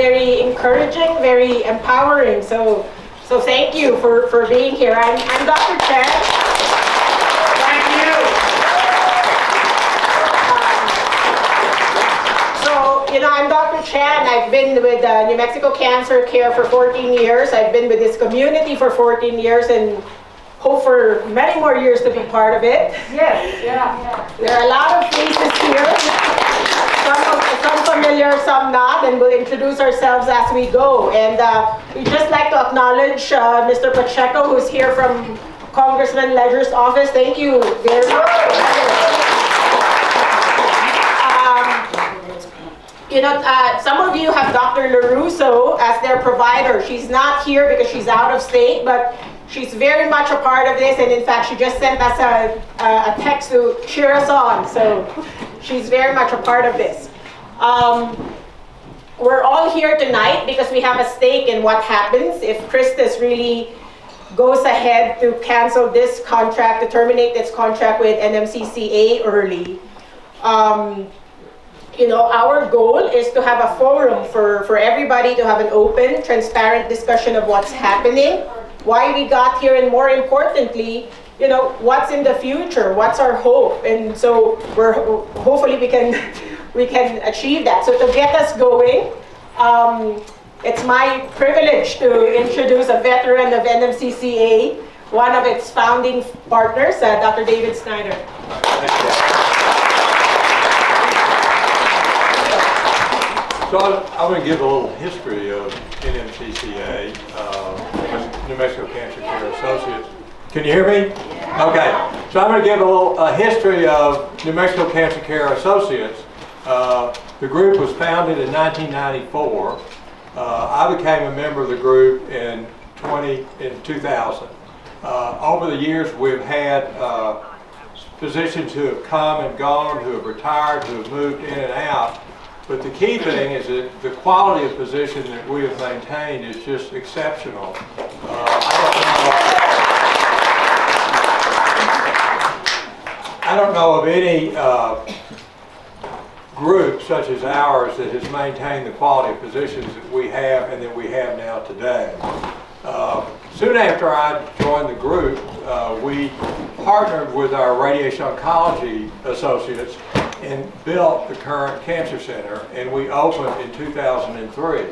very encouraging, very empowering. So thank you for being here. I'm Dr. Chen. Thank you. I'm Dr. Chen. I've been with New Mexico Cancer Care for 14 years. I've been with this community for 14 years and hope for many more years to be part of it. Yes, yeah. There are a lot of faces here. Some familiar, some not, and we'll introduce ourselves as we go. And we'd just like to acknowledge Mr. Pacheco, who's here from Congressman Ledger's office. Thank you very much. Some of you have Dr. LaRusso as their provider. She's not here because she's out of state, but she's very much a part of this, and in fact, she just sent us a text to cheer us on. So she's very much a part of this. We're all here tonight because we have a stake in what happens if Christus really goes ahead to cancel this contract, to terminate this contract with NMCCA early. Our goal is to have a forum for everybody to have an open, transparent discussion of what's happening, why we got here, and more importantly, what's in the future, what's our hope. And so hopefully we can achieve that. So to get us going, it's my privilege to introduce a veteran of NMCCA, one of its founding partners, Dr. David Snyder. So I'm going to give a little history of NMCCA, New Mexico Cancer Care Associates. Can you hear me? Okay. So I'm going to give a history of New Mexico Cancer Care Associates. The group was founded in 1994. I became a member of the group in 2000. Over the years, we've had physicians who have come and gone, who have retired, who have moved in and out. But the key thing is that the quality of physician that we have maintained is just exceptional. I don't know of any group such as ours that has maintained the quality of physicians that we have and that we have now today. Soon after I joined the group, we partnered with our radiation oncology associates and built the current cancer center, and we opened in 2003.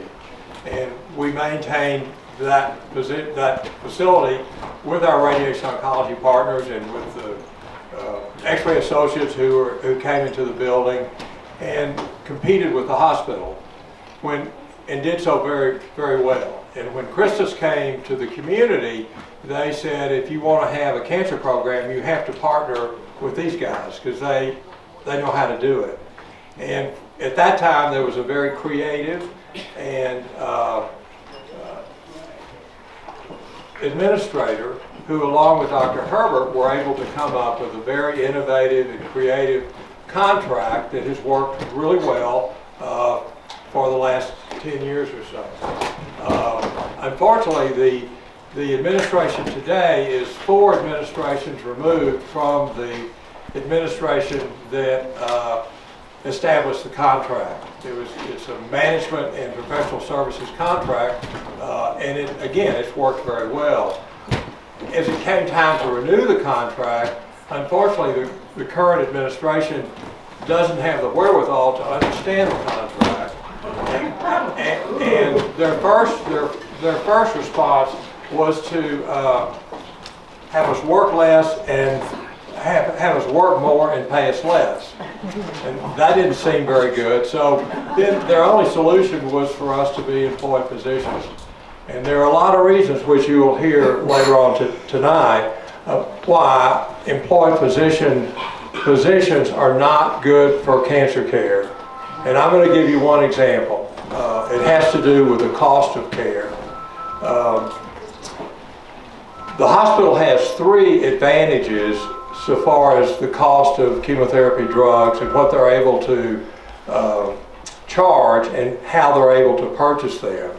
And we maintained that facility with our radiation oncology partners and with the X-ray associates who came into the building and competed with the hospital and did so very, very well. And when Christus came to the community, they said, if you want to have a cancer program, you have to partner with these guys because they know how to do it. And at that time, there was a very creative and administrator who, along with Dr. Herbert, were able to come up with a very innovative and creative contract that has worked really well for the last 10 years or so. Unfortunately, the administration today is 4 administrations removed from the administration that established the contract. It's a management and professional services contract, and it's worked very well. As it came time to renew the contract, unfortunately, the current administration doesn't have the wherewithal to understand the contract, and their first response was to have us work less and have us work more and pay us less. And that didn't seem very good. So then their only solution was for us to be employed physicians. And there are a lot of reasons which you will hear later on tonight of why employed physicians are not good for cancer care. And I'm going to give you one example. It has to do with the cost of care. The hospital has 3 advantages so far as the cost of chemotherapy drugs and what they're able to charge and how they're able to purchase them.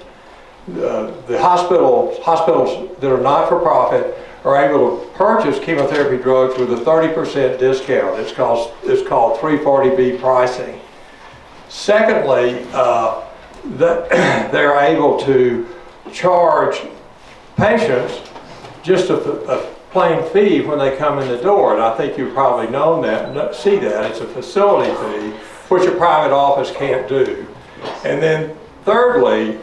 The hospitals that are not for profit are able to purchase chemotherapy drugs with a 30% discount. It's called 340B pricing. Secondly, that they're able to charge patients just a plain fee when they come in the door. And I think you've probably known that, see that. It's a facility fee, which a private office can't do. And then thirdly,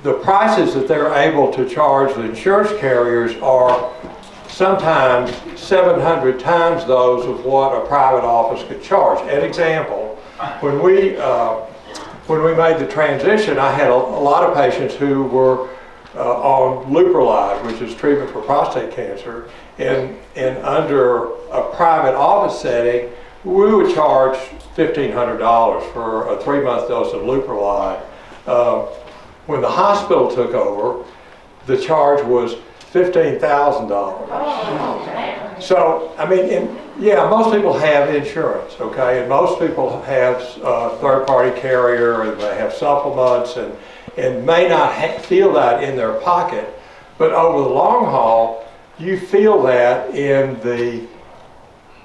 the prices that they're able to charge the insurance carriers are sometimes 700 times those of what a private office could charge. An example, when we made the transition, I had a lot of patients who were on Leuprolide, which is treatment for prostate cancer, and under a private office setting, we would charge $1,500 for a 3-month dose of Leuprolide. When the hospital took over, the charge was $15,000. So, I mean, yeah, most people have insurance, okay, and most people have third-party carrier, and they have supplements, and may not feel that in their pocket, but over the long haul, you feel that in the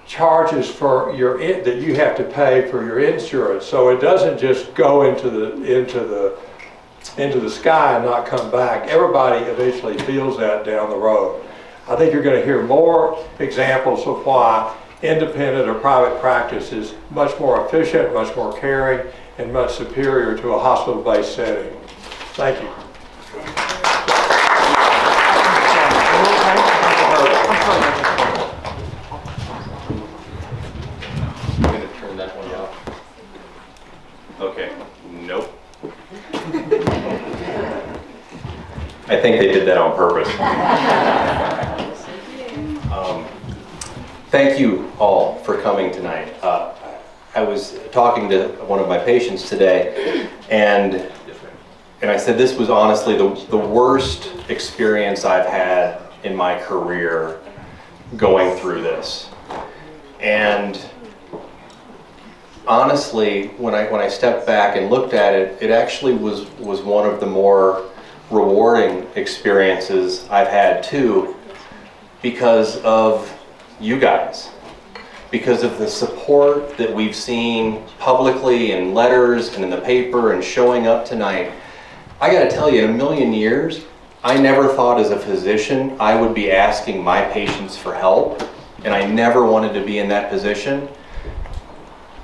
charges for that you have to pay for your insurance. So it doesn't just go into the sky and not come back. Everybody eventually feels that down the road. I think you're going to hear more examples of why independent or private practice is much more efficient, much more caring, and much superior to a hospital-based setting. Thank you. I'm going to turn that one off. Okay. Nope. I think they did that on purpose. Thank you all for coming tonight. I was talking to one of my patients today, and I said this was honestly the worst experience I've had in my career going through this. And honestly, when I stepped back and looked at it, it actually was one of the more rewarding experiences I've had too, because of you guys, because of the support that we've seen publicly in letters and in the paper and showing up tonight. I gotta tell you, in a million years, I never thought as a physician I would be asking my patients for help, and I never wanted to be in that position.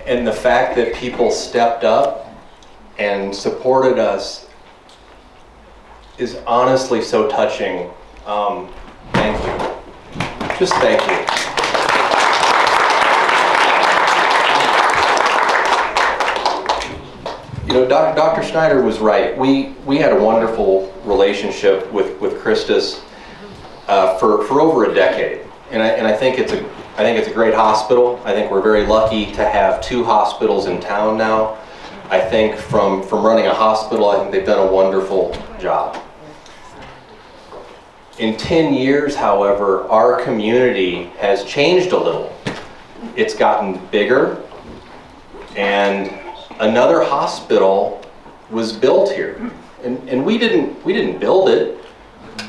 And the fact that people stepped up and supported us is honestly so touching. Thank you. Just thank you. You know, Dr. Schneider was right. We had a wonderful relationship with Christus for over a decade, and I think it's a great hospital. I think we're very lucky to have 2 hospitals in town now. I think from running a hospital, I think they've done a wonderful job. In 10 years, however, our community has changed a little. It's gotten bigger, and another hospital was built here. And we didn't build it,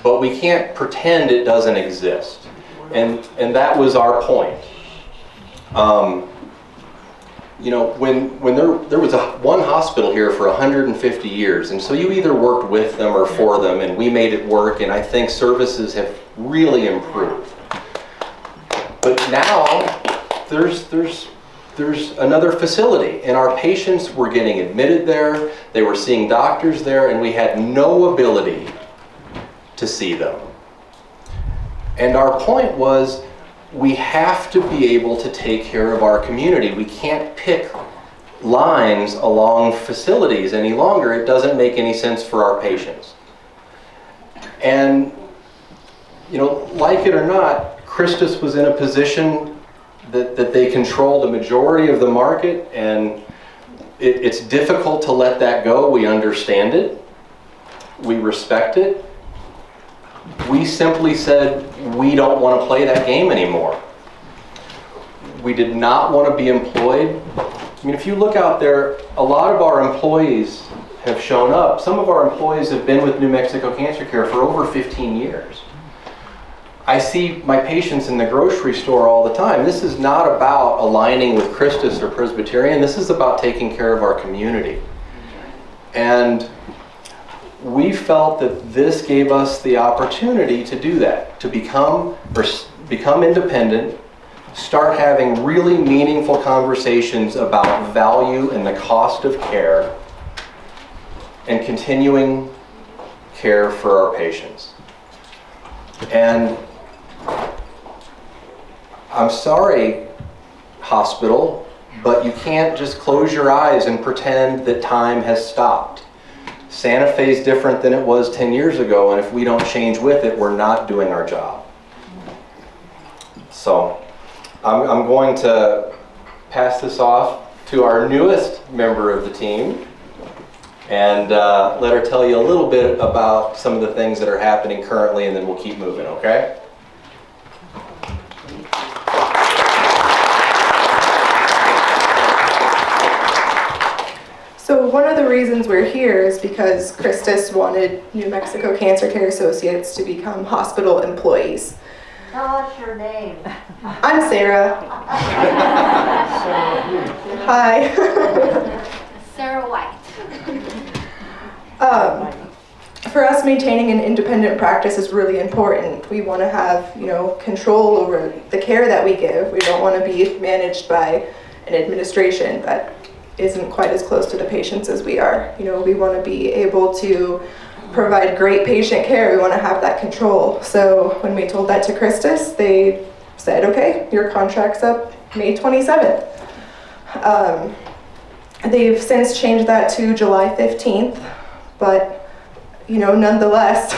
but we can't pretend it doesn't exist. And that was our point. You know, when there was one hospital here for 150 years, and so you either worked with them or for them, and we made it work, and I think services have really improved. But now there's another facility, and our patients were getting admitted there, they were seeing doctors there, and we had no ability to see them. And our point was, we have to be able to take care of our community. We can't pick lines along facilities any longer. It doesn't make any sense for our patients. And, you know, like it or not, Christus was in a position that they control the majority of the market, and it's difficult to let that go. We understand it. We respect it. We simply said, we don't want to play that game anymore. We did not want to be employed. I mean, if you look out there, a lot of our employees have shown up. Some of our employees have been with New Mexico Cancer Care for over 15 years. I see my patients in the grocery store all the time. This is not about aligning with Christus or Presbyterian. This is about taking care of our community. And we felt that this gave us the opportunity to do that, to become independent, start having really meaningful conversations about value and the cost of care, and continuing care for our patients. And I'm sorry, hospital, but you can't just close your eyes and pretend that time has stopped. Santa Fe is different than it was 10 years ago, and if we don't change with it, we're not doing our job. So I'm going to pass this off to our newest member of the team and let her tell you a little bit about some of the things that are happening currently, and then we'll keep moving, okay? So one of the reasons we're here is because Christus wanted New Mexico Cancer Care Associates to become hospital employees. Tell us your name. I'm Sarah. Hi. Sarah White. For us, maintaining an independent practice is really important. We want to have, control over the care that we give. We don't want to be managed by an administration that isn't quite as close to the patients as we are. We want to be able to provide great patient care. We want to have that control. So when we told that to Christus, they said, okay, your contract's up May 27th. They've since changed that to July 15th, but nonetheless,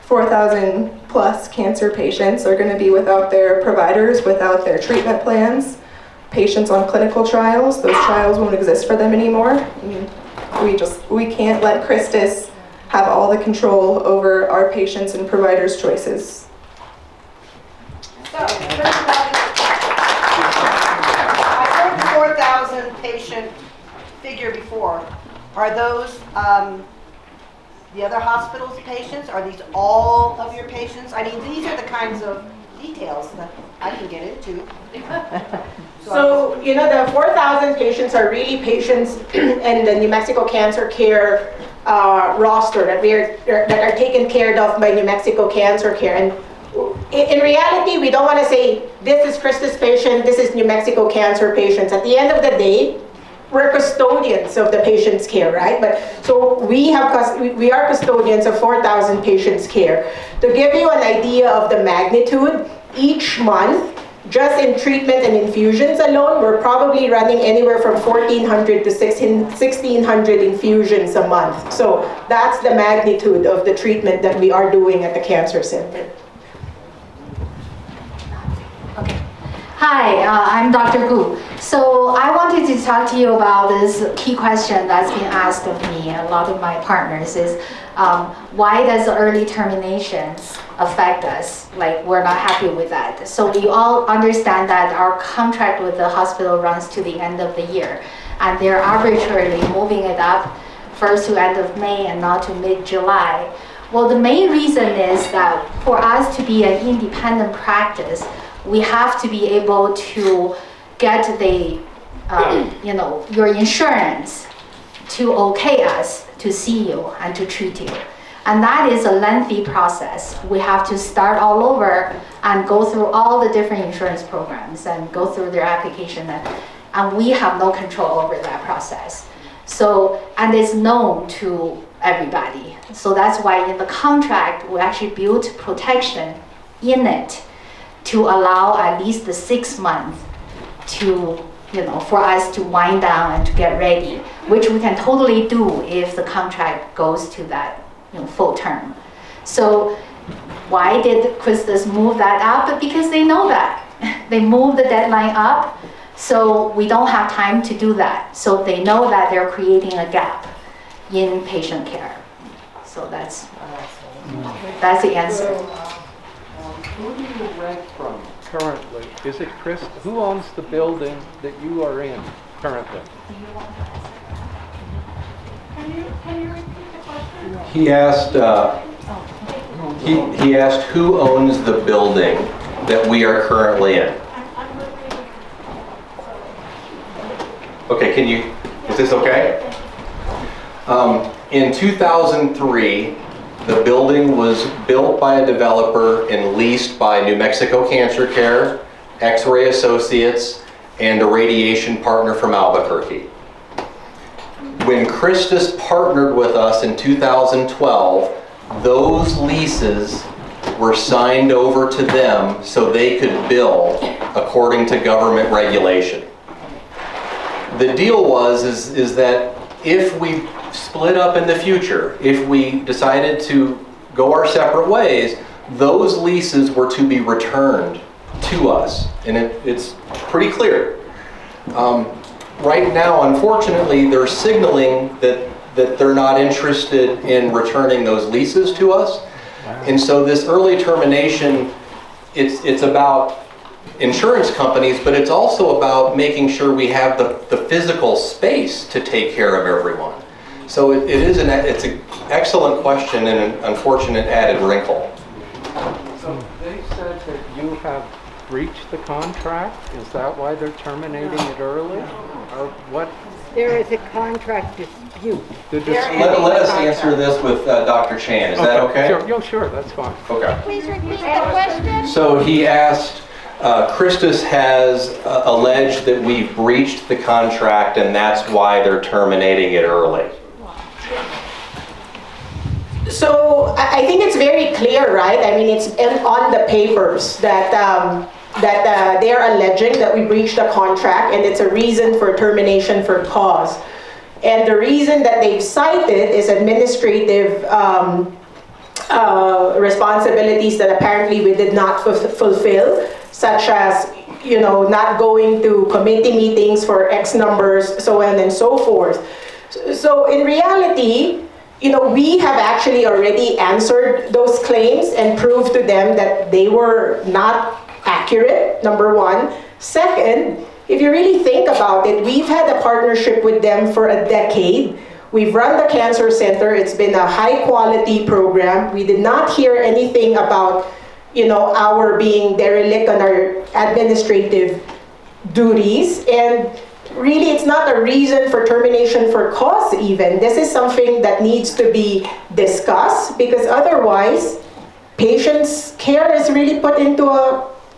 4,000 plus cancer patients are going to be without their providers, without their treatment plans. Patients on clinical trials, those trials won't exist for them anymore. We can't let Christus have all the control over our patients and providers' choices. So, I heard the 4,000 patient figure before. Are those the other hospital's patients? Are these all of your patients? I mean, these are the kinds of details that I can get into. So, the 4,000 patients are really patients in the New Mexico Cancer Care roster that are taken care of by New Mexico Cancer Care. And in reality, we don't want to say, this is Christus patient, this is New Mexico Cancer patients. At the end of the day, we're custodians of the patient's care, right? But so we are custodians of 4,000 patients' care. To give you an idea of the magnitude, each month, just in treatment and infusions alone, we're probably running anywhere from 1,400 to 1,600 infusions a month. So that's the magnitude of the treatment that we are doing at the cancer center. Hi, I'm Dr. Gu. So I wanted to talk to you about this key question that's been asked of me and a lot of my partners is, why does early termination affect us? Like, we're not happy with that. So we all understand that our contract with the hospital runs to the end of the year, and they're arbitrarily moving it up first to end of May and not to mid-July. Well, the main reason is that for us to be an independent practice, we have to be able to get the, your insurance to okay us to see you and to treat you. And that is a lengthy process. We have to start all over and go through all the different insurance programs and go through their application. And we have no control over that process. So, and it's known to everybody. So that's why in the contract, we actually built protection in it to allow at least the 6 months to, for us to wind down and to get ready, which we can totally do if the contract goes to that full term. So why did Christus move that up? Because they know that. They move the deadline up, so we don't have time to do that. So they know that they're creating a gap in patient care. So that's the answer. Who do you rent from currently? Is it Chris? Who owns the building that you are in currently? Can you repeat the question? He asked, he asked who owns the building that we are currently in. Okay, is this okay? In 2003, the building was built by a developer and leased by New Mexico Cancer Care, X-Ray Associates, and a radiation partner from Albuquerque. When Christus partnered with us in 2012, those leases were signed over to them so they could bill according to government regulation. The deal is that if we split up in the future, if we decided to go our separate ways, those leases were to be returned to us, and it's pretty clear. Right now, unfortunately, they're signaling that they're not interested in returning those leases to us. And so this early termination, it's about insurance companies, but it's also about making sure we have the physical space to take care of everyone. So it's an excellent question and an unfortunate added wrinkle. So they said that you have breached the contract? Is that why they're terminating it early? Or what? There is a contract dispute. Let us answer this with Dr. Chan. Is that okay? Sure, that's fine. Okay. Please repeat the question. So he asked, Christus has alleged that we've breached the contract and that's why they're terminating it early. So I think it's very clear, right? I mean, it's on the papers that they're alleging that we breached the contract and it's a reason for termination for cause. And the reason that they've cited is administrative responsibilities that apparently we did not fulfill, such as, not going to committee meetings for X numbers, so on and so forth. So in reality, we have actually already answered those claims and proved to them that they were not accurate, number one. Second, if you really think about it, we've had a partnership with them for a decade. We've run the cancer center. It's been a high quality program. We did not hear anything about, our being derelict on our administrative duties. And really, it's not a reason for termination for cause even. This is something that needs to be discussed because otherwise, patients' care is really put into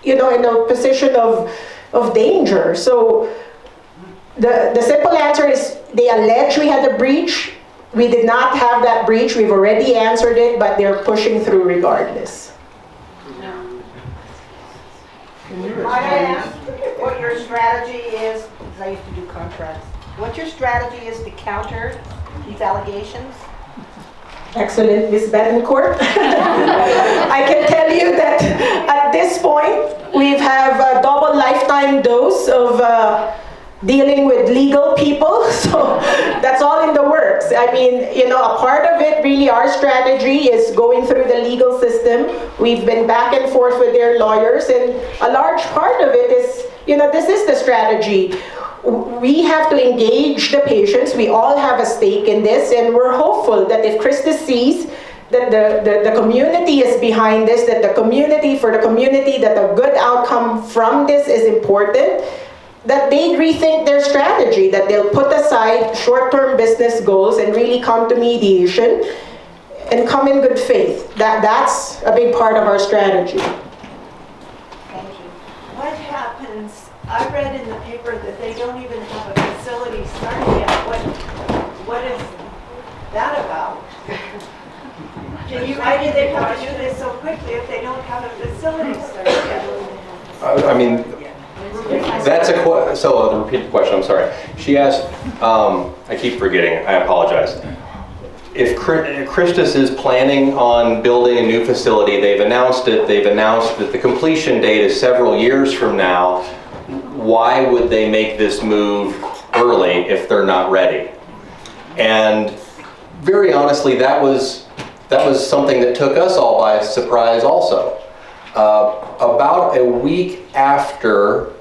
in a position of danger. So the simple answer is they allege we had a breach. We did not have that breach. We've already answered it, but they're pushing through regardless. Might I ask what your strategy is, because I used to do contracts, what your strategy is to counter these allegations? Excellent, Ms. Bettencourt. I can tell you that at this point, we have a double lifetime dose of dealing with legal people, so that's all in the works. I mean, a part of it, really, our strategy is going through the legal system. We've been back and forth with their lawyers, and a large part of it is, this is the strategy. We have to engage the patients. We all have a stake in this, and we're hopeful that if Christus sees that the community is behind this, that the community, that a good outcome from this is important, that they rethink their strategy, that they'll put aside short-term business goals and really come to mediation and come in good faith. That's a big part of our strategy. Thank you. What happens, I read in the paper that they don't even have a facility started yet. What is that about? Why do they have to do this so quickly if they don't have a facility started yet? I mean, that's so I'll repeat the question, I'm sorry. She asked, I keep forgetting, I apologize. If Christus is planning on building a new facility, they've announced it, they've announced that the completion date is several years from now, why would they make this move early if they're not ready? And very honestly, that was something that took us all by surprise also. About a week after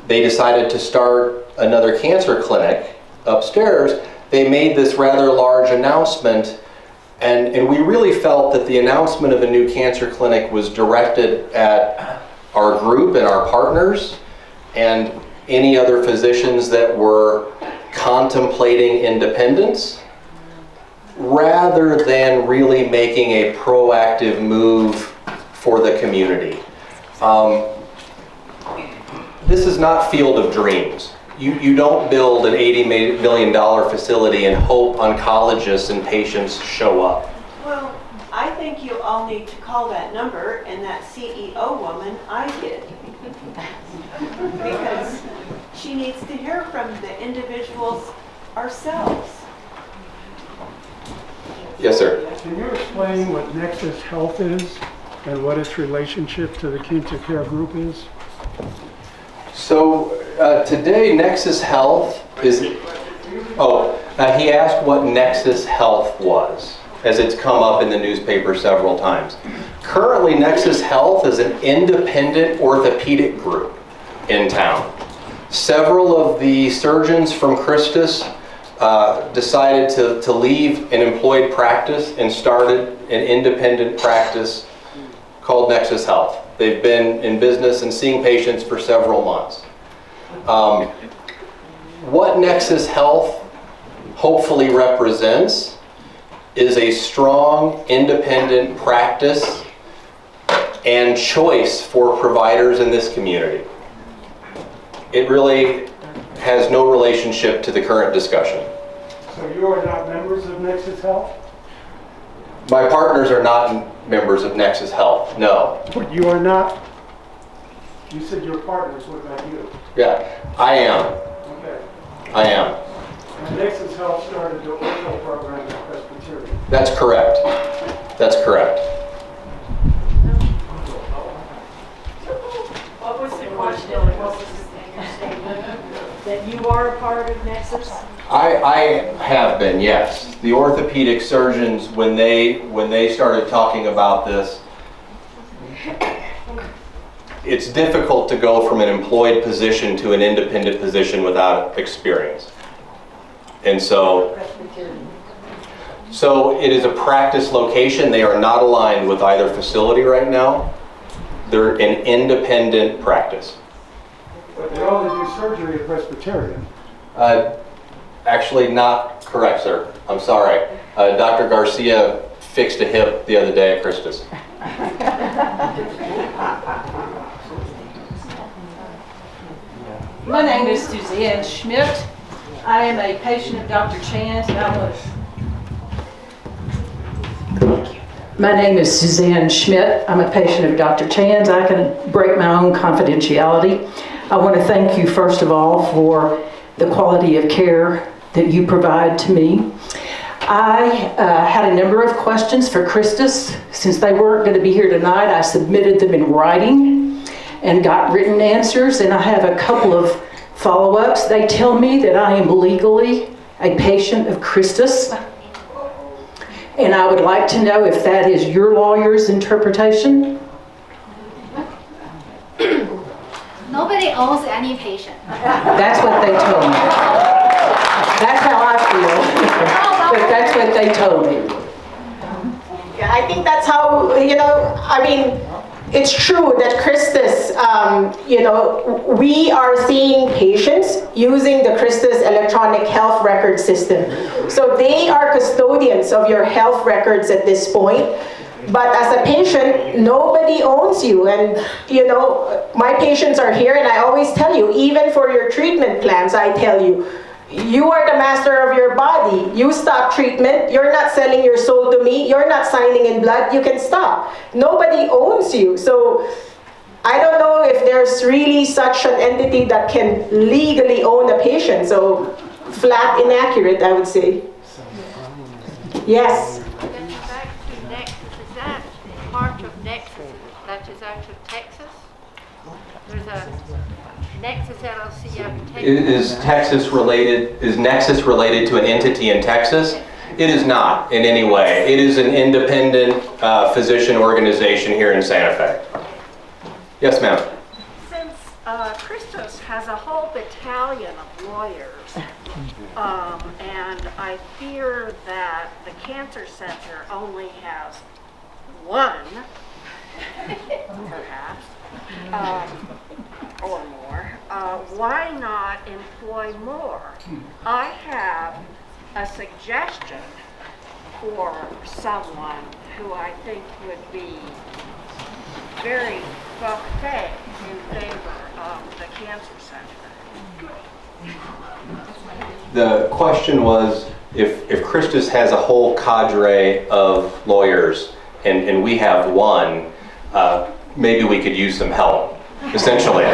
they decided to start another cancer clinic upstairs, they made this rather large announcement, and we really felt that the announcement of a new cancer clinic was directed at our group and our partners and any other physicians that were contemplating independence rather than really making a proactive move for the community. This is not Field of Dreams. You don't build an $80 million facility and hope oncologists and patients show up. Well, I think you all need to call that number, and that CEO woman, I did. Because she needs to hear from the individuals ourselves. Yes, sir. Can you explain what Nexus Health is and what its relationship to the Cancer Care Group is? So today, Nexus Health is, he asked what Nexus Health was, as it's come up in the newspaper several times. Currently, Nexus Health is an independent orthopedic group in town. Several of the surgeons from Christus decided to leave an employed practice and started an independent practice called Nexus Health. They've been in business and seeing patients for several months. What Nexus Health hopefully represents is a strong, independent practice and choice for providers in this community. It really has no relationship to the current discussion. So you are not members of Nexus Health? My partners are not members of Nexus Health, no. But you are not? You said your partners, what about you? Yeah, I am. Okay. I am. And Nexus Health started the ortho program at Presbyterian. That's correct. That's correct. What was the question? What was the statement? That you are a part of Nexus? I have been, yes. The orthopedic surgeons, when they started talking about this, it's difficult to go from an employed position to an independent position without experience. And so it is a practice location. They are not aligned with either facility right now. They're an independent practice. But they only do surgery at Presbyterian. Actually not correct, sir. I'm sorry. Dr. Garcia fixed a hip the other day at Christus. My name is Suzanne Schmidt. I am a patient of Dr. Chand. My name is Suzanne Schmidt. I'm a patient of Dr. Chand's. I can break my own confidentiality. I want to thank you, first of all, for the quality of care that you provide to me. I had a number of questions for Christus. Since they weren't going to be here tonight, I submitted them in writing and got written answers, and I have a couple of follow-ups. They tell me that I am legally a patient of Christus, and I would like to know if that is your lawyer's interpretation. Nobody owns any patient. That's what they told me. That's how I feel, but that's what they told me. Yeah, I think that's how, it's true that Christus, we are seeing patients using the Christus electronic health record system. So they are custodians of your health records at this point. But as a patient, nobody owns you. And, my patients are here, and I always tell you, even for your treatment plans, I tell you, you are the master of your body. You stop treatment. You're not selling your soul to me. You're not signing in blood. You can stop. Nobody owns you. So I don't know if there's really such an entity that can legally own a patient. So flat inaccurate, I would say. Yes. Getting back to Nexus, is that part of Nexus that is out of Texas? There's a Nexus LLC out of Texas. Is Nexus related to an entity in Texas? It is not in any way. It is an independent physician organization here in Santa Fe. Yes, ma'am. Since Christus has a whole battalion of lawyers, and I fear that the Cancer Center only has one, perhaps, or more. why not employ more? I have a suggestion for someone who I think would be very buffet in favor of the cancer center. The question was, if Christus has a whole cadre of lawyers and we have one, maybe we could use some help, essentially.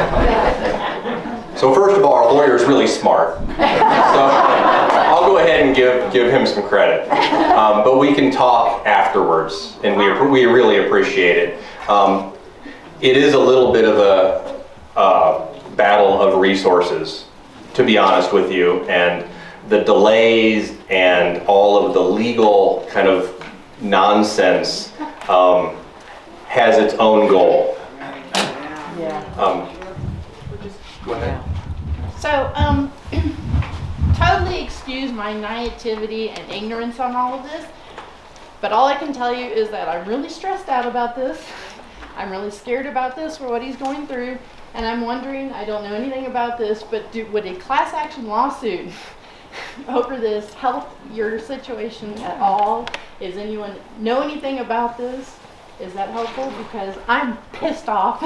So first of all, our lawyer is really smart. So I'll go ahead and give him some credit. But we can talk afterwards, and we really appreciate it. It is a little bit of a battle of resources, to be honest with you, and the delays and all of the legal kind of nonsense has its own goal. Go ahead. So, totally excuse my naivety and ignorance on all of this, but all I can tell you is that I'm really stressed out about this. I'm really scared about this for what he's going through, and I'm wondering, I don't know anything about this, but would a class action lawsuit over this help your situation at all? Does anyone know anything about this? Is that helpful? Because I'm pissed off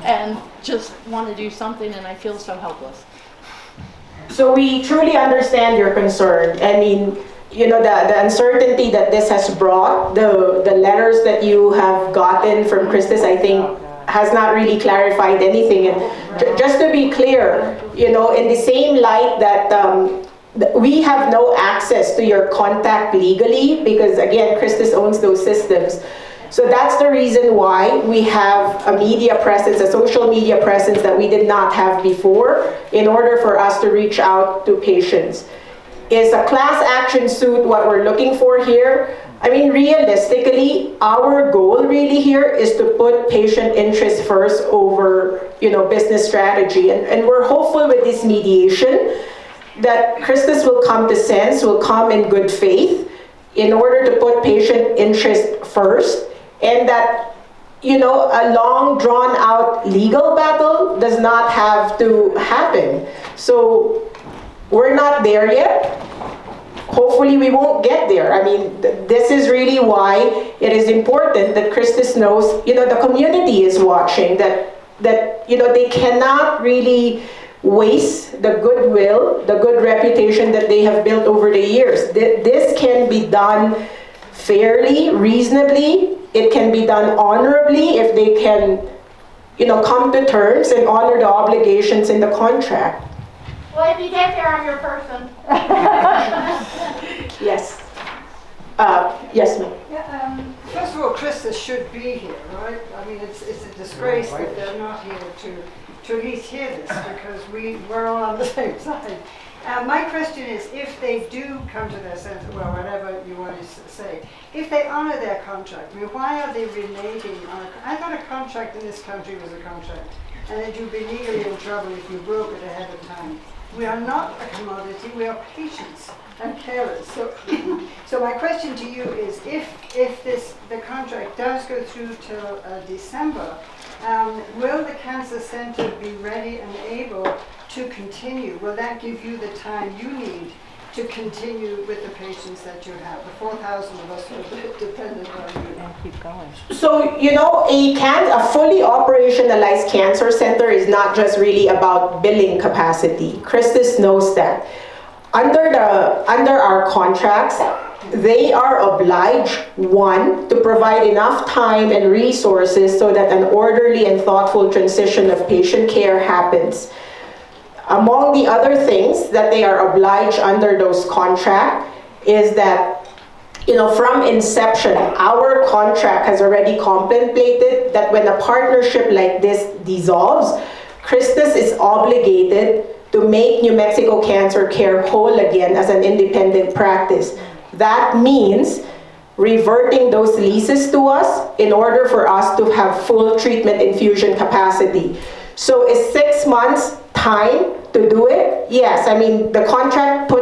and just want to do something, and I feel so helpless. So we truly understand your concern. I mean, you know, the uncertainty that this has brought, the letters that you have gotten from Christus, I think, has not really clarified anything. And just to be clear, you know, in the same light that we have no access to your contact legally, because again, Christus owns those systems. So that's the reason why we have a media presence, a social media presence that we did not have before, in order for us to reach out to patients. Is a class action suit what we're looking for here? I mean, realistically, our goal really here is to put patient interest first over, you know, business strategy. And we're hopeful with this mediation that Christus will come to sense, will come in good faith in order to put patient interest first, and that, you know, a long drawn out legal battle does not have to happen. So we're not there yet. Hopefully we won't get there. I mean, this is really why it is important that Christus knows, you know, the community is watching, that you know, they cannot really waste the goodwill, the good reputation that they have built over the years. This can be done fairly, reasonably. It can be done honorably if they can, you know, come to terms and honor the obligations in the contract. Well, if you get there, I'm your person. Yes. Yes, ma'am. Yeah, first of all, Christus should be here, right? I mean, it's a disgrace that they're not here to at least hear this, because we're all on the same side. My question is, if they do come to their sense, well, whatever you want to say, if they honor their contract, I mean, why are they relating on I thought a contract in this country was a contract, and that you'd be legally in trouble if you broke it ahead of time. We are not a commodity, we are patients and carers. So my question to you is, if the contract does go through till December, will the cancer center be ready and able to continue? Will that give you the time you need to continue with the patients that you have? The 4,000 of us are dependent on you. And keep going. So, you know, a fully operationalized cancer center is not just really about billing capacity. Christus knows that. Under our contracts, they are obliged, one, to provide enough time and resources so that an orderly and thoughtful transition of patient care happens. Among the other things that they are obliged under those contracts is that, you know, from inception, our contract has already contemplated that when a partnership like this dissolves, Christus is obligated to make New Mexico Cancer Care whole again as an independent practice. That means reverting those leases to us in order for us to have full treatment infusion capacity. So is 6 months time to do it? Yes, I mean, the contract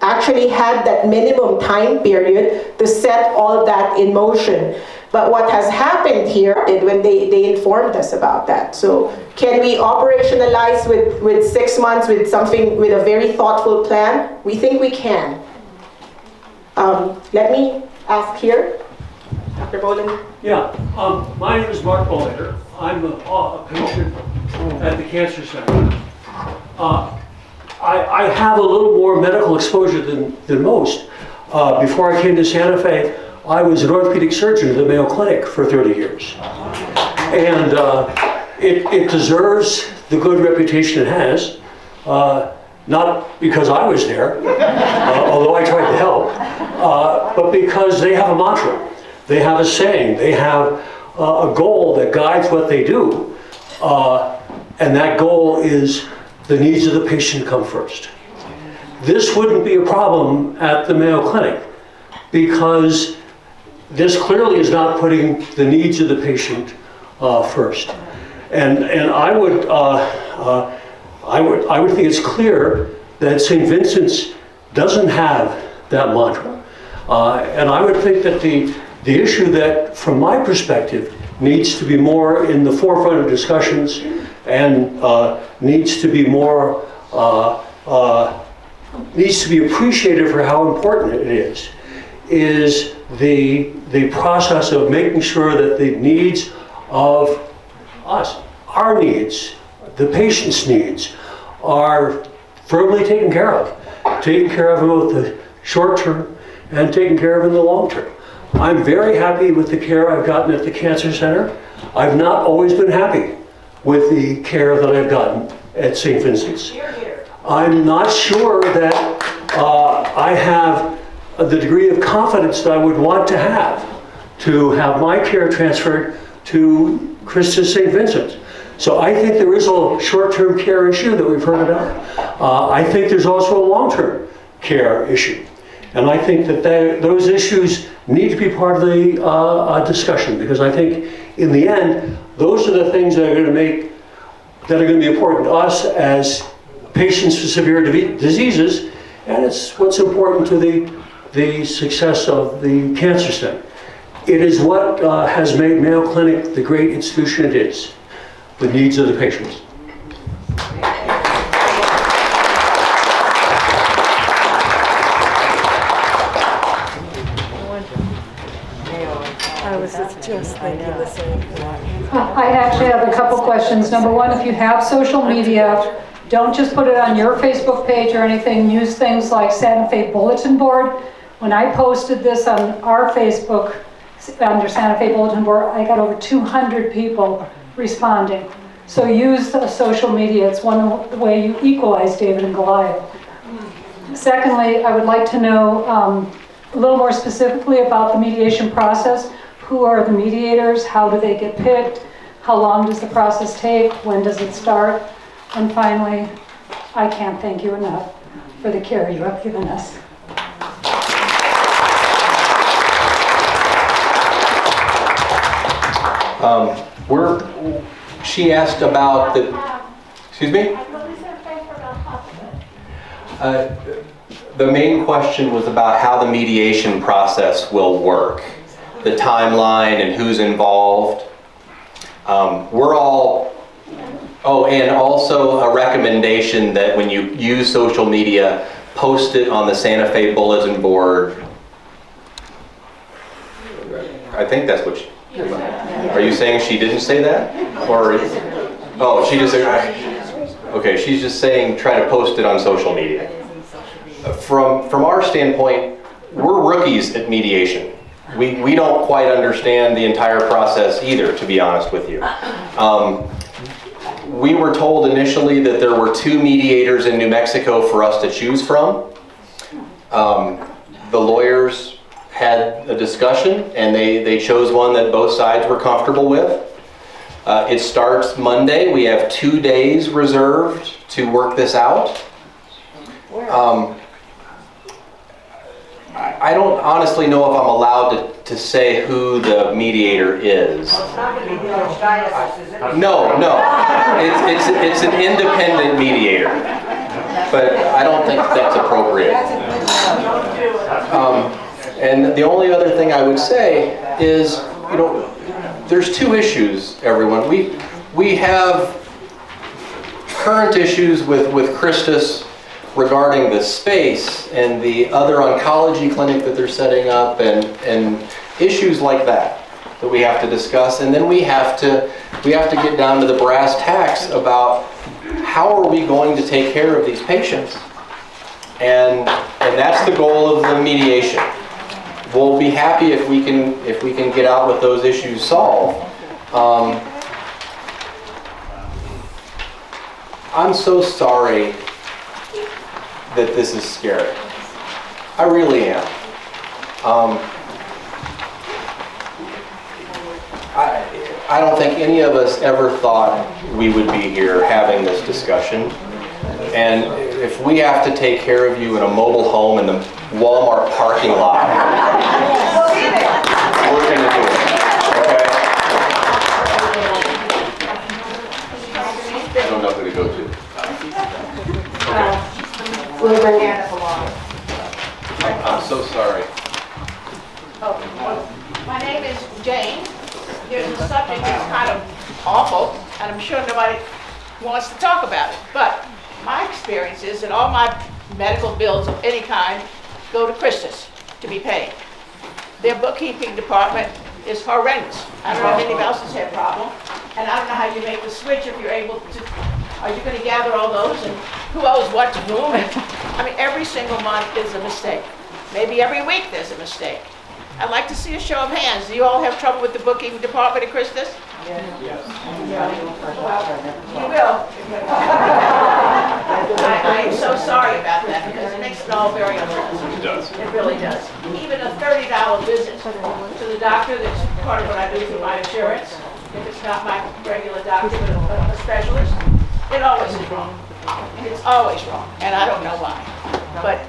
actually had that minimum time period to set all that in motion. But what has happened here when they informed us about that. So can we operationalize with 6 months with something, with a very thoughtful plan? We think we can. Let me ask here, Dr. Boland. Yeah, my name is Mark Bolander. I'm a patient at the Cancer Center. I have a little more medical exposure than most. Before I came to Santa Fe, I was an orthopedic surgeon at the Mayo Clinic for 30 years. And it deserves the good reputation it has, not because I was there, although I tried to help, but because they have a mantra. They have a saying, they have a goal that guides what they do, and that goal is the needs of the patient come first. This wouldn't be a problem at the Mayo Clinic because this clearly is not putting the needs of the patient first. And I would think it's clear that St. Vincent's doesn't have that mantra. And I would think that the issue that, from my perspective, needs to be more in the forefront of discussions and needs to be more, needs to be appreciated for how important it is the process of making sure that the needs of us, our needs, the patient's needs, are firmly taken care of in both the short term and taken care of in the long term. I'm very happy with the care I've gotten at the Cancer Center. I've not always been happy with the care that I've gotten at St. Vincent's. I'm not sure that I have the degree of confidence that I would want to have my care transferred to Christus St. Vincent. So I think there is a short-term care issue that we've heard about. I think there's also a long-term care issue. And I think that those issues need to be part of the discussion, because I think in the end, those are the things that are going to be important to us as patients with severe diseases, and it's what's important to the success of the Cancer Center. It is what has made Mayo Clinic the great institution it is, the needs of the patients. I was just thinking the same thing. I actually have a couple questions. Number one, if you have social media, don't just put it on your Facebook page or anything. Use things like Santa Fe Bulletin Board. When I posted this on our Facebook under Santa Fe Bulletin Board, I got over 200 people responding. So use social media. It's one way you equalize David and Goliath. Secondly, I would like to know a little more specifically about the mediation process. Who are the mediators? How do they get picked? How long does the process take? When does it start? And finally, I can't thank you enough for the care you have given us. She asked about the, excuse me? The main question was about how the mediation process will work, the timeline and who's involved. And also a recommendation that when you use social media, post it on the Santa Fe Bulletin Board. I think that's what are you saying she didn't say that? Or, oh, she just said, okay, she's just saying try to post it on social media. From our standpoint, we're rookies at mediation. We don't quite understand the entire process either, to be honest with you. We were told initially that there were 2 mediators in New Mexico for us to choose from. The lawyers had a discussion and they chose one that both sides were comfortable with. It starts Monday. We have 2 days reserved to work this out. I don't honestly know if I'm allowed to say who the mediator is. No. It's an independent mediator. But I don't think that's appropriate. And the only other thing I would say is you know, there's two issues, everyone. We have current issues with Christus regarding the space and the other oncology clinic that they're setting up and issues like that we have to discuss. And then we have to get down to the brass tacks about how are we going to take care of these patients. And that's the goal of the mediation. We'll be happy if we can get out with those issues solved. I'm so sorry that this is scary. I really am. I don't think any of us ever thought we would be here having this discussion. And if we have to take care of you in a mobile home in the Walmart parking lot, we're going to do it. Okay? I don't know who to go to. We'll bring Anna along. I'm so sorry. My name is Jane. There's a subject that's kind of awful, and I'm sure nobody wants to talk about it. But my experience is that all my medical bills of any kind go to Christus to be paid. Their bookkeeping department is horrendous. I don't know if anybody else has had a problem. And I don't know how you make the switch if you're able to. Are you going to gather all those and who owes what to whom? I mean, every single month is a mistake. Maybe every week there's a mistake. I'd like to see a show of hands. Do you all have trouble with the bookkeeping department at Christus? Yes. You will. I am so sorry about that because it makes it all very unpleasant. It does. It really does. Even a $30 visit to the doctor, that's part of what I do through my insurance. If it's not my regular doctor, but a specialist, it always is wrong. It's always wrong, and I don't know why. But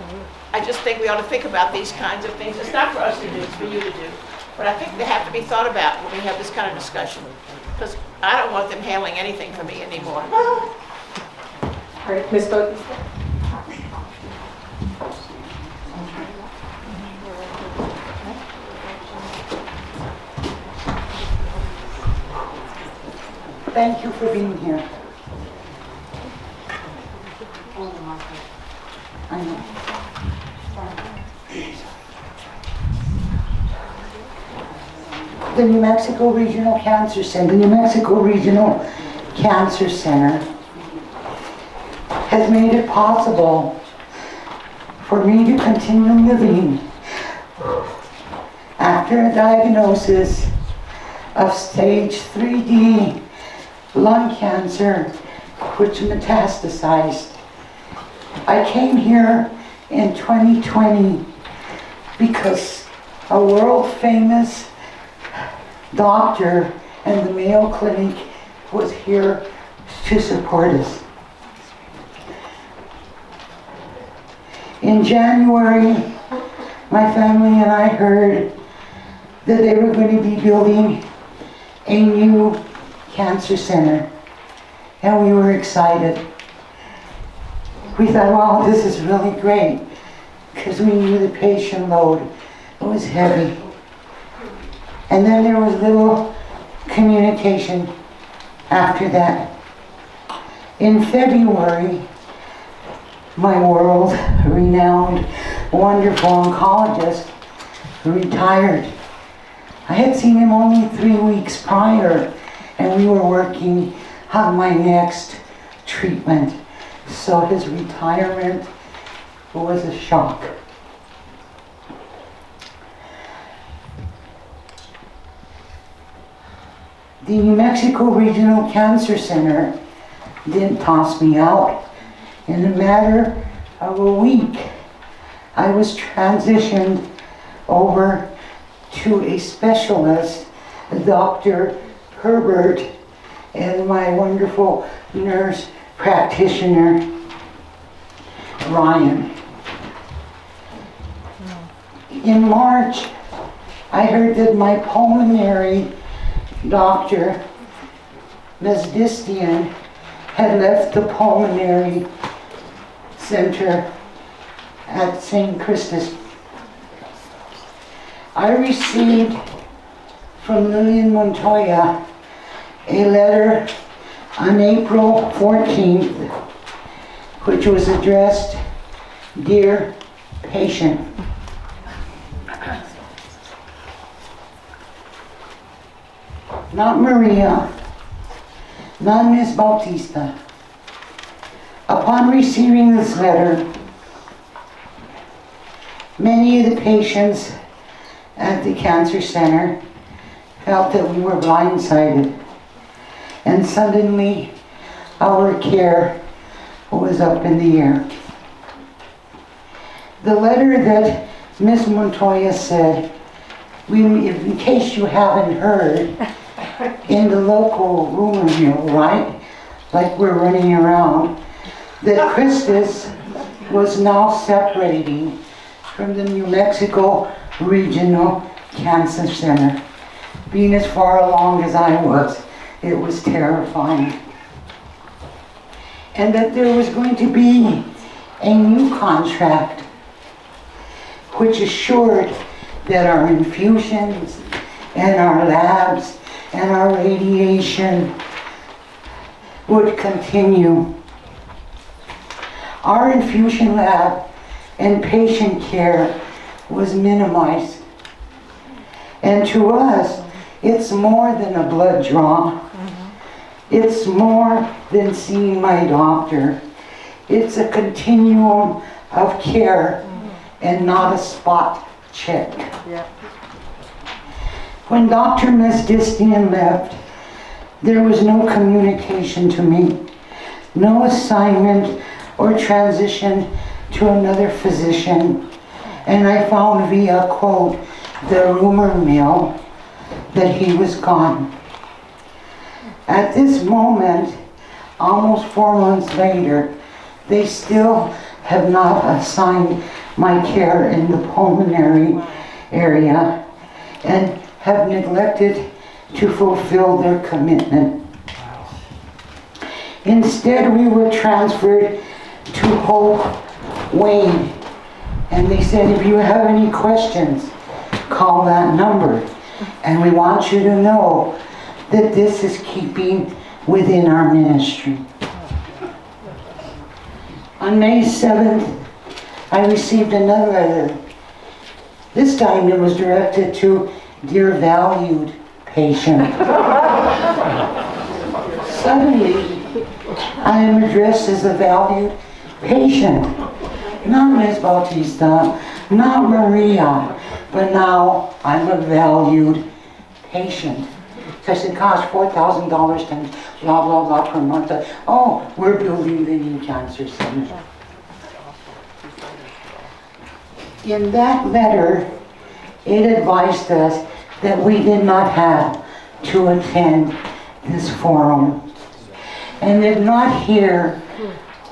I just think we ought to think about these kinds of things. It's not for us to do, it's for you to do. But I think they have to be thought about when we have this kind of discussion. Because I don't want them handling anything for me anymore. All right, Ms. Bautista. Thank you for being here. I know. The New Mexico Regional Cancer Center, the New Mexico Regional Cancer Center has made it possible for me to continue living after a diagnosis of stage 3D lung cancer, which metastasized. I came here in 2020 because a world-famous doctor and the Mayo Clinic was here to support us. In January, my family and I heard that they were going to be building a new cancer center, and we were excited. We thought, wow, this is really great, because we knew the patient load was heavy. And then there was little communication after that. In February, my world-renowned, wonderful oncologist retired. I had seen him only 3 weeks prior, and we were working on my next treatment. So his retirement was a shock. The New Mexico Regional Cancer Center didn't toss me out. In a matter of a week, I was transitioned over to a specialist, Dr. Herbert, and my wonderful nurse practitioner, Ryan. In March, I heard that my pulmonary doctor, Ms. Distian, had left the pulmonary center at St. Christus. I received from Lillian Montoya a letter on April 14th, which was addressed, "Dear Patient." Not Maria, not Ms. Bautista. Upon receiving this letter, many of the patients at the cancer center felt that we were blindsided, and suddenly our care was up in the air. The letter that Ms. Montoya said, in case you haven't heard, in the local rumor mill, right, like we're running around, that Christus was now separating from the New Mexico Regional Cancer Center. Being as far along as I was, it was terrifying. And that there was going to be a new contract which assured that our infusions and our labs and our radiation would continue. Our infusion lab and patient care was minimized. And to us, it's more than a blood draw. It's more than seeing my doctor. It's a continuum of care and not a spot check. When Dr. Mesdistian left, there was no communication to me, no assignment or transition to another physician, and I found via quote, the rumor mill, that he was gone. At this moment, almost 4 months later, they still have not assigned my care in the pulmonary area and have neglected to fulfill their commitment. Instead, we were transferred to Hope Wayne, and they said, if you have any questions, call that number. And we want you to know that this is keeping within our ministry. On May 7th, I received another letter. This time it was directed to "Dear valued patient." Suddenly, I am addressed as a valued patient. Not Ms. Bautista, not Maria, but now I'm a valued patient. So I said, cost $4,000 times blah, blah, blah per month. Oh, we're building the new cancer center. In that letter, it advised us that we did not have to attend this forum and did not hear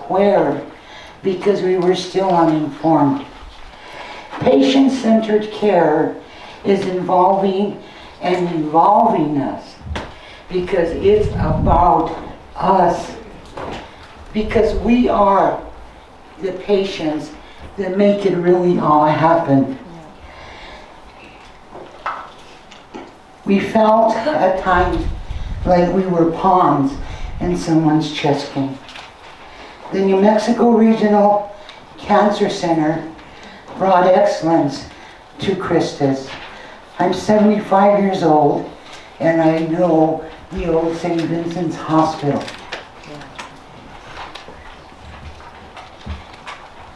where, because we were still uninformed. Patient-centered care is involving us because it's about us, because we are the patients that make it really all happen. We felt at times like we were pawns in someone's chess game. The New Mexico Regional Cancer Center brought excellence to Christus. I'm 75 years old, and I know the old St. Vincent's Hospital.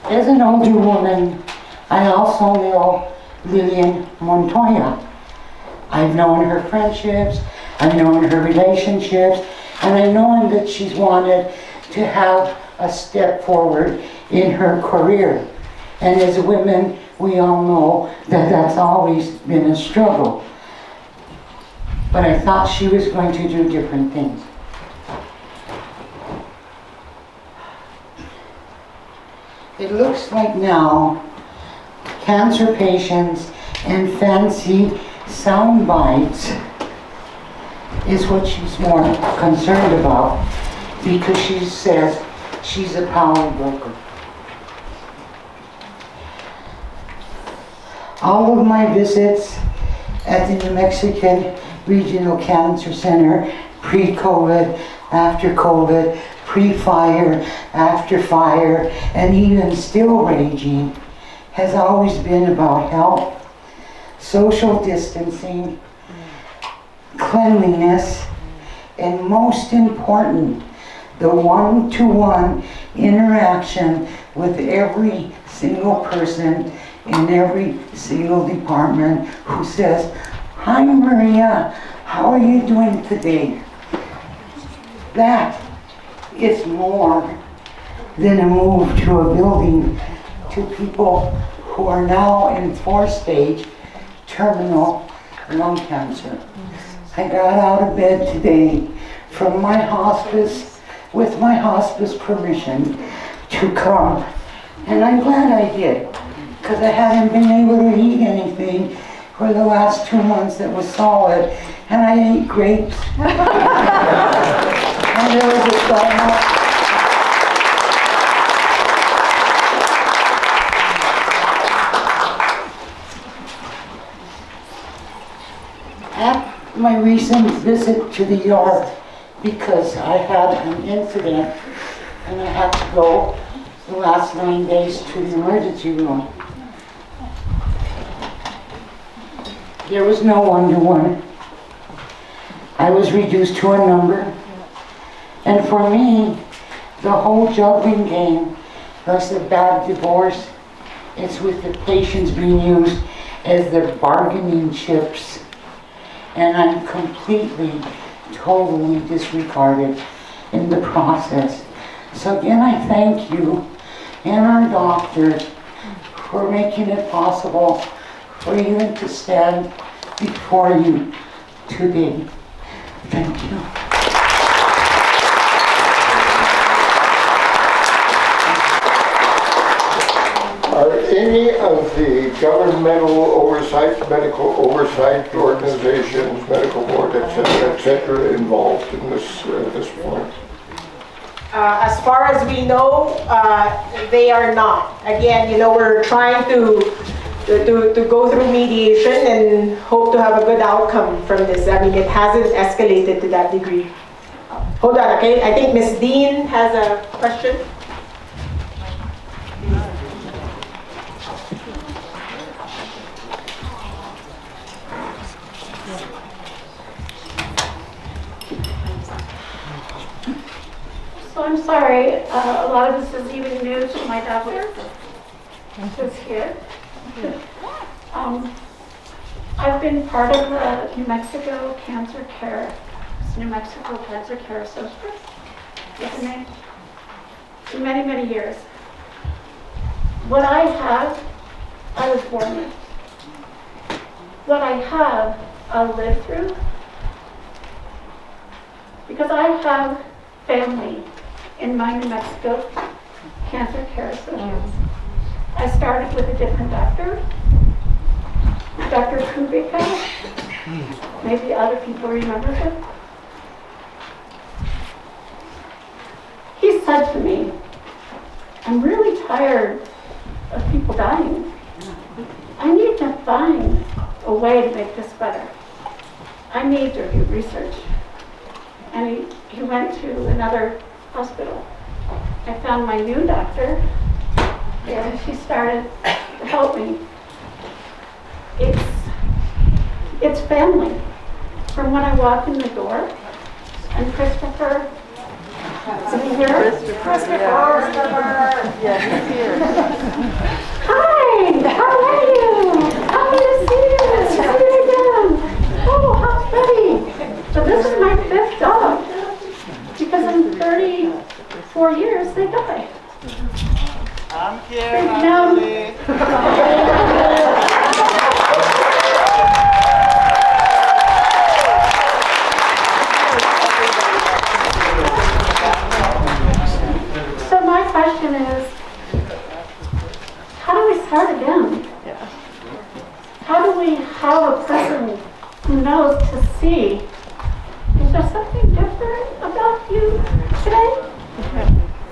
As an older woman, I also know Lillian Montoya. I've known her friendships, I've known her relationships, and I've known that she's wanted to have a step forward in her career. And as women, we all know that that's always been a struggle. But I thought she was going to do different things. It looks like now cancer patients and fancy sound bites is what she's more concerned about, because she says she's a power broker. All of my visits at the New Mexican Regional Cancer Center, pre-COVID, after COVID, pre-fire, after fire, and even still raging, has always been about health, social distancing, cleanliness, and most important, the one-to-one interaction with every single person in every single department who says, "Hi Maria, how are you doing today?" That is more than a move to a building to people who are now in 4-stage terminal lung cancer. I got out of bed today from my hospice, with my hospice permission, to come. And I'm glad I did, because I haven't been able to eat anything for the last 2 months that was solid, and I ate grapes. And there was a donut. At my recent visit to the ER, because I had an incident and I had to go the last 9 days to the emergency room, there was no one-to-one. I was reduced to a number. And for me, the whole juggling game, like a bad divorce, it's with the patients being used as their bargaining chips. And I'm completely, totally disregarded in the process. So again, I thank you and our doctors for making it possible for even to stand before you today. Thank you. Are any of the governmental oversight, medical oversight organizations, medical board, et cetera, involved in this at this point? As far as we know, they are not. Again, we're trying to go through mediation and hope to have a good outcome from this. I mean, it hasn't escalated to that degree. Hold on, okay? I think Ms. Dean has a question. So I'm sorry, a lot of this is even new to my doctor who's here. I've been part of the New Mexico Cancer Care Association, what's the name? For many, many years. What I have, I was born with. What I have, I'll live through. Because I have family in my New Mexico Cancer Care Association. I started with a different doctor, Dr. Kubica. Maybe other people remember him. He said to me, "I'm really tired of people dying. I need to find a way to make this better. I need to do research." And he went to another hospital. I found my new doctor, and she started to help me. It's family. From when I walk in the door, and Christopher, is he here? Christopher! Yeah, he's here. Hi, how are you? Happy to see you. See you again. Oh, how funny. So this is my 5th dog. Because in 34 years, they die. I'm here, So my question is, how do we start again? How do we have a person who knows to see, is there something different about you today?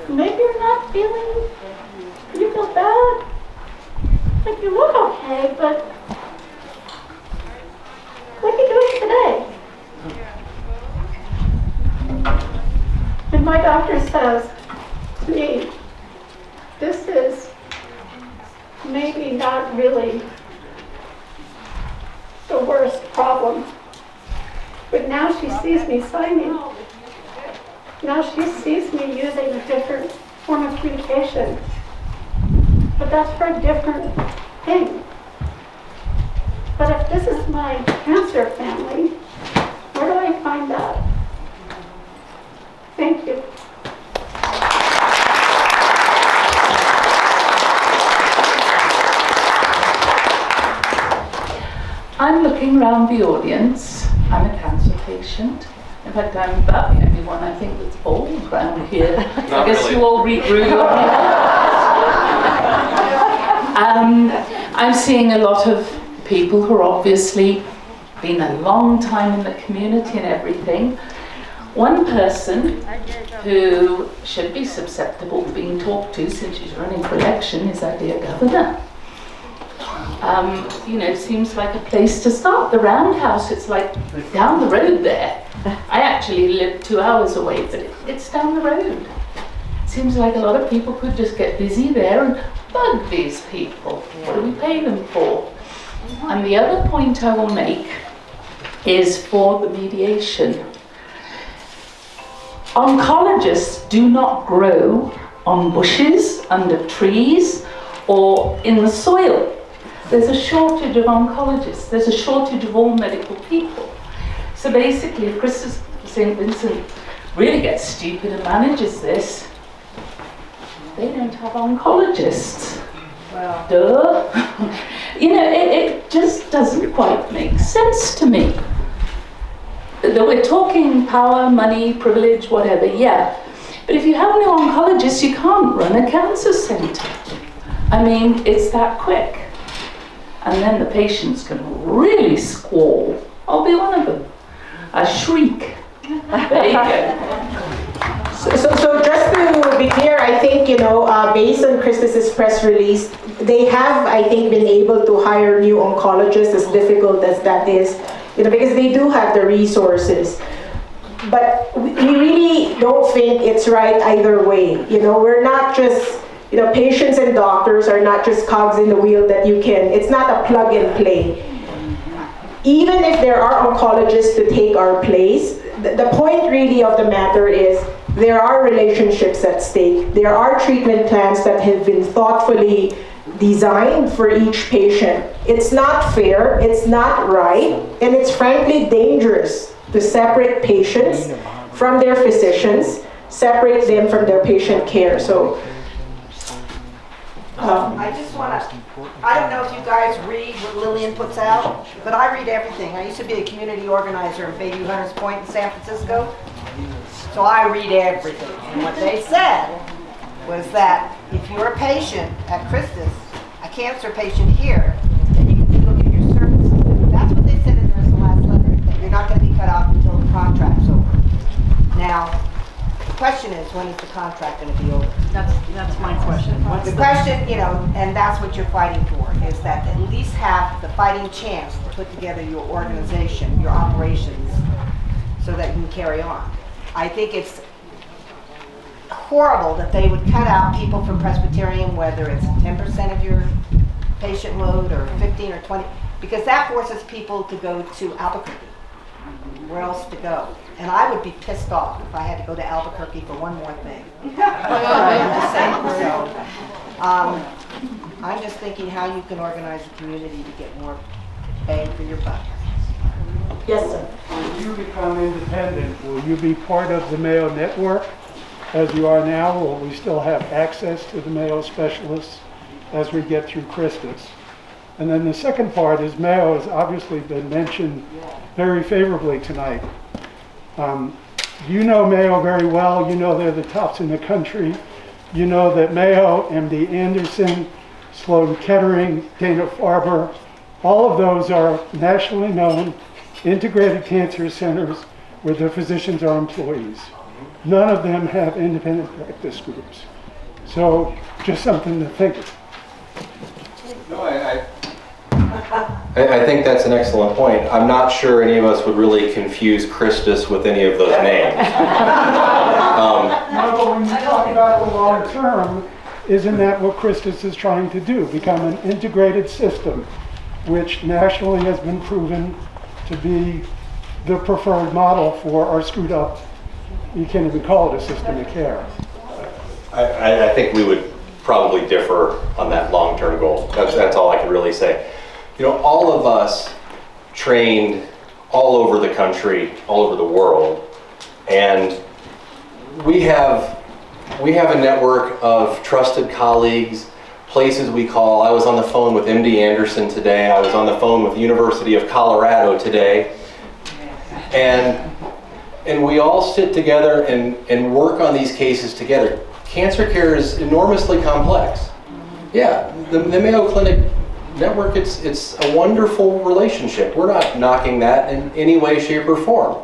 Maybe you're not feeling, you feel bad, you look okay, but what are you doing today? worst problem. But now she sees me signing. Now she sees me using a different form of communication. But that's for a different thing. But if this is my cancer family, where do I find that? Thank you. I'm looking around the audience. I'm a cancer patient. In fact, I'm about the only one I think that's bald around here. I guess really. you all regrew your I'm seeing a lot of people who are obviously been a long time in the community and everything. One person who should be susceptible to being talked to since she's running for election is our dear governor. Seems like a place to start. The Roundhouse, it's like down the road there. I actually live 2 hours away, but it's down the road. Seems like a lot of people could just get busy there and bug these people. What do we pay them for? And the other point I will make is for the mediation. Oncologists do not grow on bushes, under trees, or in the soil. There's a shortage of oncologists. There's a shortage of all medical people. So basically, if Christus St. Vincent really gets stupid and manages this, they don't have oncologists. Well, duh. It just doesn't quite make sense to me. Though we're talking power, money, privilege, whatever, yeah. But if you have no oncologists, you can't run a cancer center. I mean, it's that quick. And then the patients can really squall. I'll be one of them. I shriek. There you go. So just to be clear, I think, based on Christus's press release, they have, I think, been able to hire new oncologists, as difficult as that is, because they do have the resources. But we really don't think it's right either way. We're not just, patients and doctors are not just cogs in the wheel that it's not a plug and play. Even if there are oncologists to take our place, the point really of the matter is there are relationships at stake. There are treatment plans that have been thoughtfully designed for each patient. It's not fair, it's not right, and it's frankly dangerous to separate patients from their physicians, separate them from their patient care. So, I just want to, I don't know if you guys read what Lillian puts out, but I read everything. I used to be a community organizer in Bayview Hunters Point in San Francisco, so I read everything. And what they said was that if you're a patient at Christus, a cancer patient here, then you can look at your services. That's what they said in their last letter, that you're not going to be cut off until the contract's over. Now, the question is, when is the contract going to be over? That's my question. The question, and that's what you're fighting for, is that at least have the fighting chance to put together your organization, your operations, so that you can carry on. I think it's horrible that they would cut out people from Presbyterian, whether it's 10% of your patient load or 15 or 20, because that forces people to go to Albuquerque. Where else to go? And I would be pissed off if I had to go to Albuquerque for one more thing. I'm just saying. So, I'm just thinking how you can organize a community to get more bang for your buck. Yes, sir. When you become independent, will you be part of the Mayo Network as you are now? Will we still have access to the Mayo specialists as we get through Christus? And then the second part is Mayo has obviously been mentioned very favorably tonight. You know Mayo very well. You know they're the tops in the country. You know that Mayo, MD Anderson, Sloan Kettering, Dana-Farber, all of those are nationally known integrated cancer centers where the physicians are employees. None of them have independent practice groups. So just something to think of. No, I think that's an excellent point. I'm not sure any of us would really confuse Christus with any of those names. No, but when you talk about the long term, isn't that what Christus is trying to do? Become an integrated system which nationally has been proven to be the preferred model for our screwed up, you can't even call it a system of care. I think we would probably differ on that long-term goal. That's all I can really say. You know, all of us trained all over the country, all over the world, and we have a network of trusted colleagues, places we call. I was on the phone with MD Anderson today. I was on the phone with the University of Colorado today. And we all sit together and work on these cases together. Cancer care is enormously complex. Yeah, the Mayo Clinic network, it's a wonderful relationship. We're not knocking that in any way, shape, or form.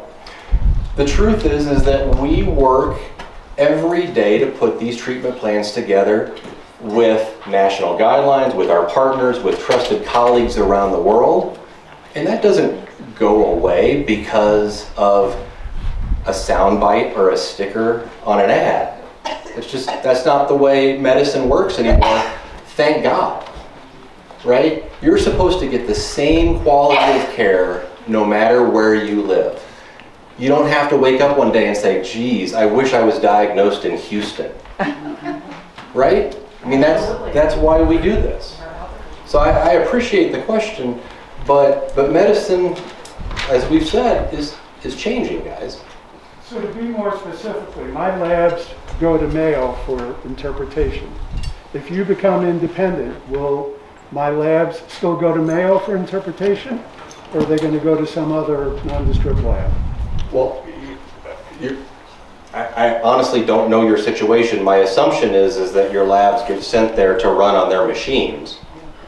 The truth is that we work every day to put these treatment plans together with national guidelines, with our partners, with trusted colleagues around the world. And that doesn't go away because of a soundbite or a sticker on an ad. That's not the way medicine works anymore, thank God, right? You're supposed to get the same quality of care no matter where you live. You don't have to wake up one day and say, geez, I wish I was diagnosed in Houston, right? I mean, that's why we do this. So I appreciate the question, but medicine, as we've said, is changing, guys. So to be more specifically, my labs go to Mayo for interpretation. If you become independent, will my labs still go to Mayo for interpretation, or are they going to go to some other nondescript lab? Well, I honestly don't know your situation. My assumption is that your labs get sent there to run on their machines.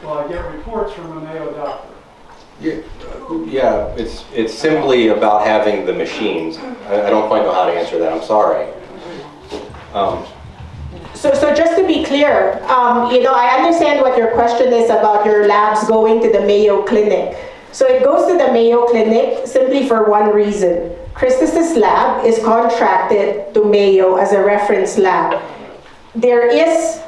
Well, I get reports from a Mayo doctor. Yeah, it's simply about having the machines. I don't quite know how to answer that. I'm sorry. So just to be clear, I understand what your question is about your labs going to the Mayo Clinic. So it goes to the Mayo Clinic simply for one reason. Christus's lab is contracted to Mayo as a reference lab. There is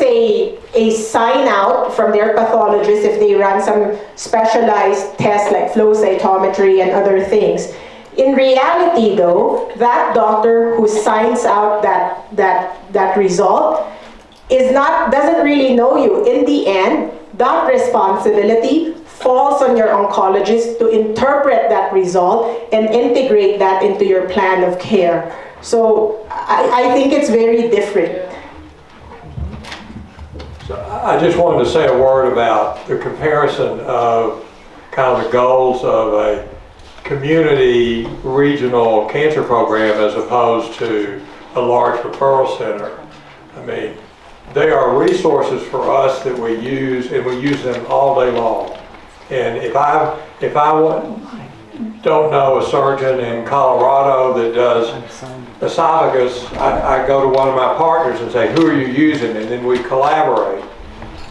a sign out from their pathologist if they run some specialized tests like flow cytometry and other things. In reality though, that doctor who signs out that result doesn't really know you. In the end, that responsibility falls on your oncologist to interpret that result and integrate that into your plan of care. So I think it's very different. So I just wanted to say a word about the comparison of kind of the goals of a community regional cancer program as opposed to a large referral center. I mean, they are resources for us that we use, and we use them all day long. And if I don't know a surgeon in Colorado that does esophagus, I go to one of my partners and say, who are you using? And then we collaborate.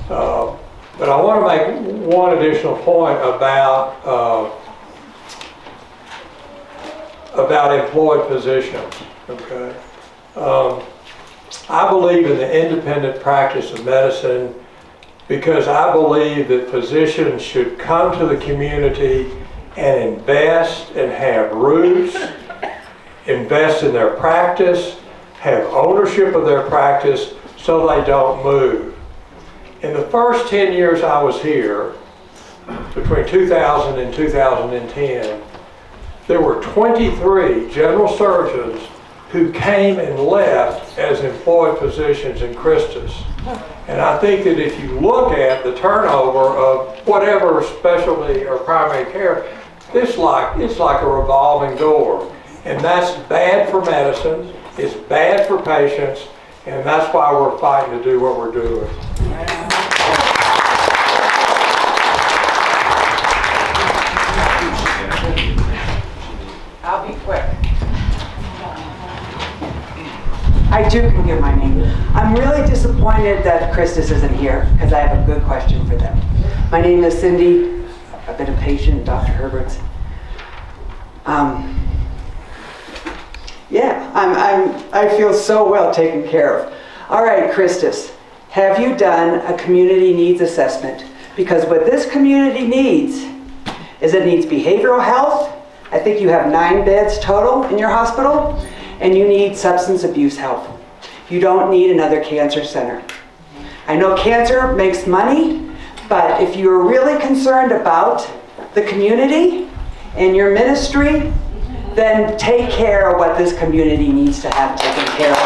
But I want to make one additional point about employed physicians, okay? I believe in the independent practice of medicine because I believe that physicians should come to the community and invest and have roots, invest in their practice, have ownership of their practice so they don't move. In the first 10 years I was here, between 2000 and 2010, there were 23 general surgeons who came and left as employed physicians in Christus. And I think that if you look at the turnover of whatever specialty or primary care, it's like a revolving door. And that's bad for medicine, it's bad for patients, and that's why we're fighting to do what we're doing. I'll be quick. I too can give my name. I'm really disappointed that Christus isn't here because I have a good question for them. My name is Cindy. I've been a patient, Dr. Herbert's. I feel so well taken care of. All right, Christus, have you done a community needs assessment Because what this community needs is it needs behavioral health. I think you have 9 beds total in your hospital, and you need substance abuse help. You don't need another cancer center. I know cancer makes money, but if you're really concerned about the community and your ministry, then take care of what this community needs to have taken care of.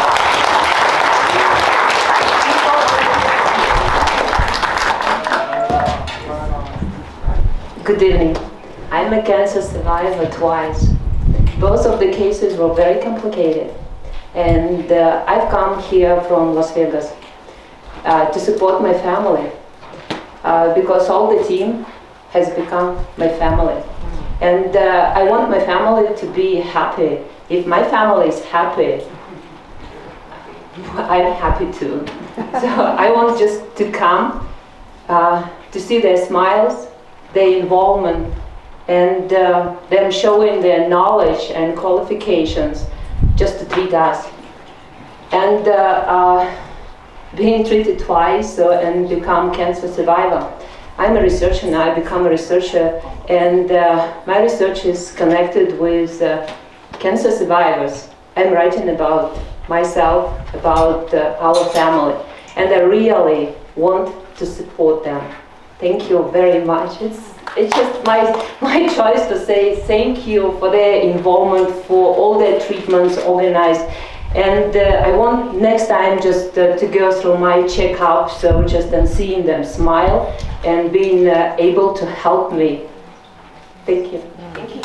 Good evening. I'm a cancer survivor twice. Both of the cases were very complicated. And I've come here from Las Vegas to support my family because all the team has become my family. And I want my family to be happy. If my family is happy, I'm happy too. So I want just to come to see their smiles, their involvement, and them showing their knowledge and qualifications just to treat us. And being treated twice and become cancer survivor. I'm a researcher now, I become a researcher, and my research is connected with cancer survivors. I'm writing about myself, about our family, and I really want to support them. Thank you very much. It's just my choice to say thank you for their involvement, for all their treatments organized. And I want next time just to go through my checkup, so just seeing them smile and being able to help me. Thank you. Thank you.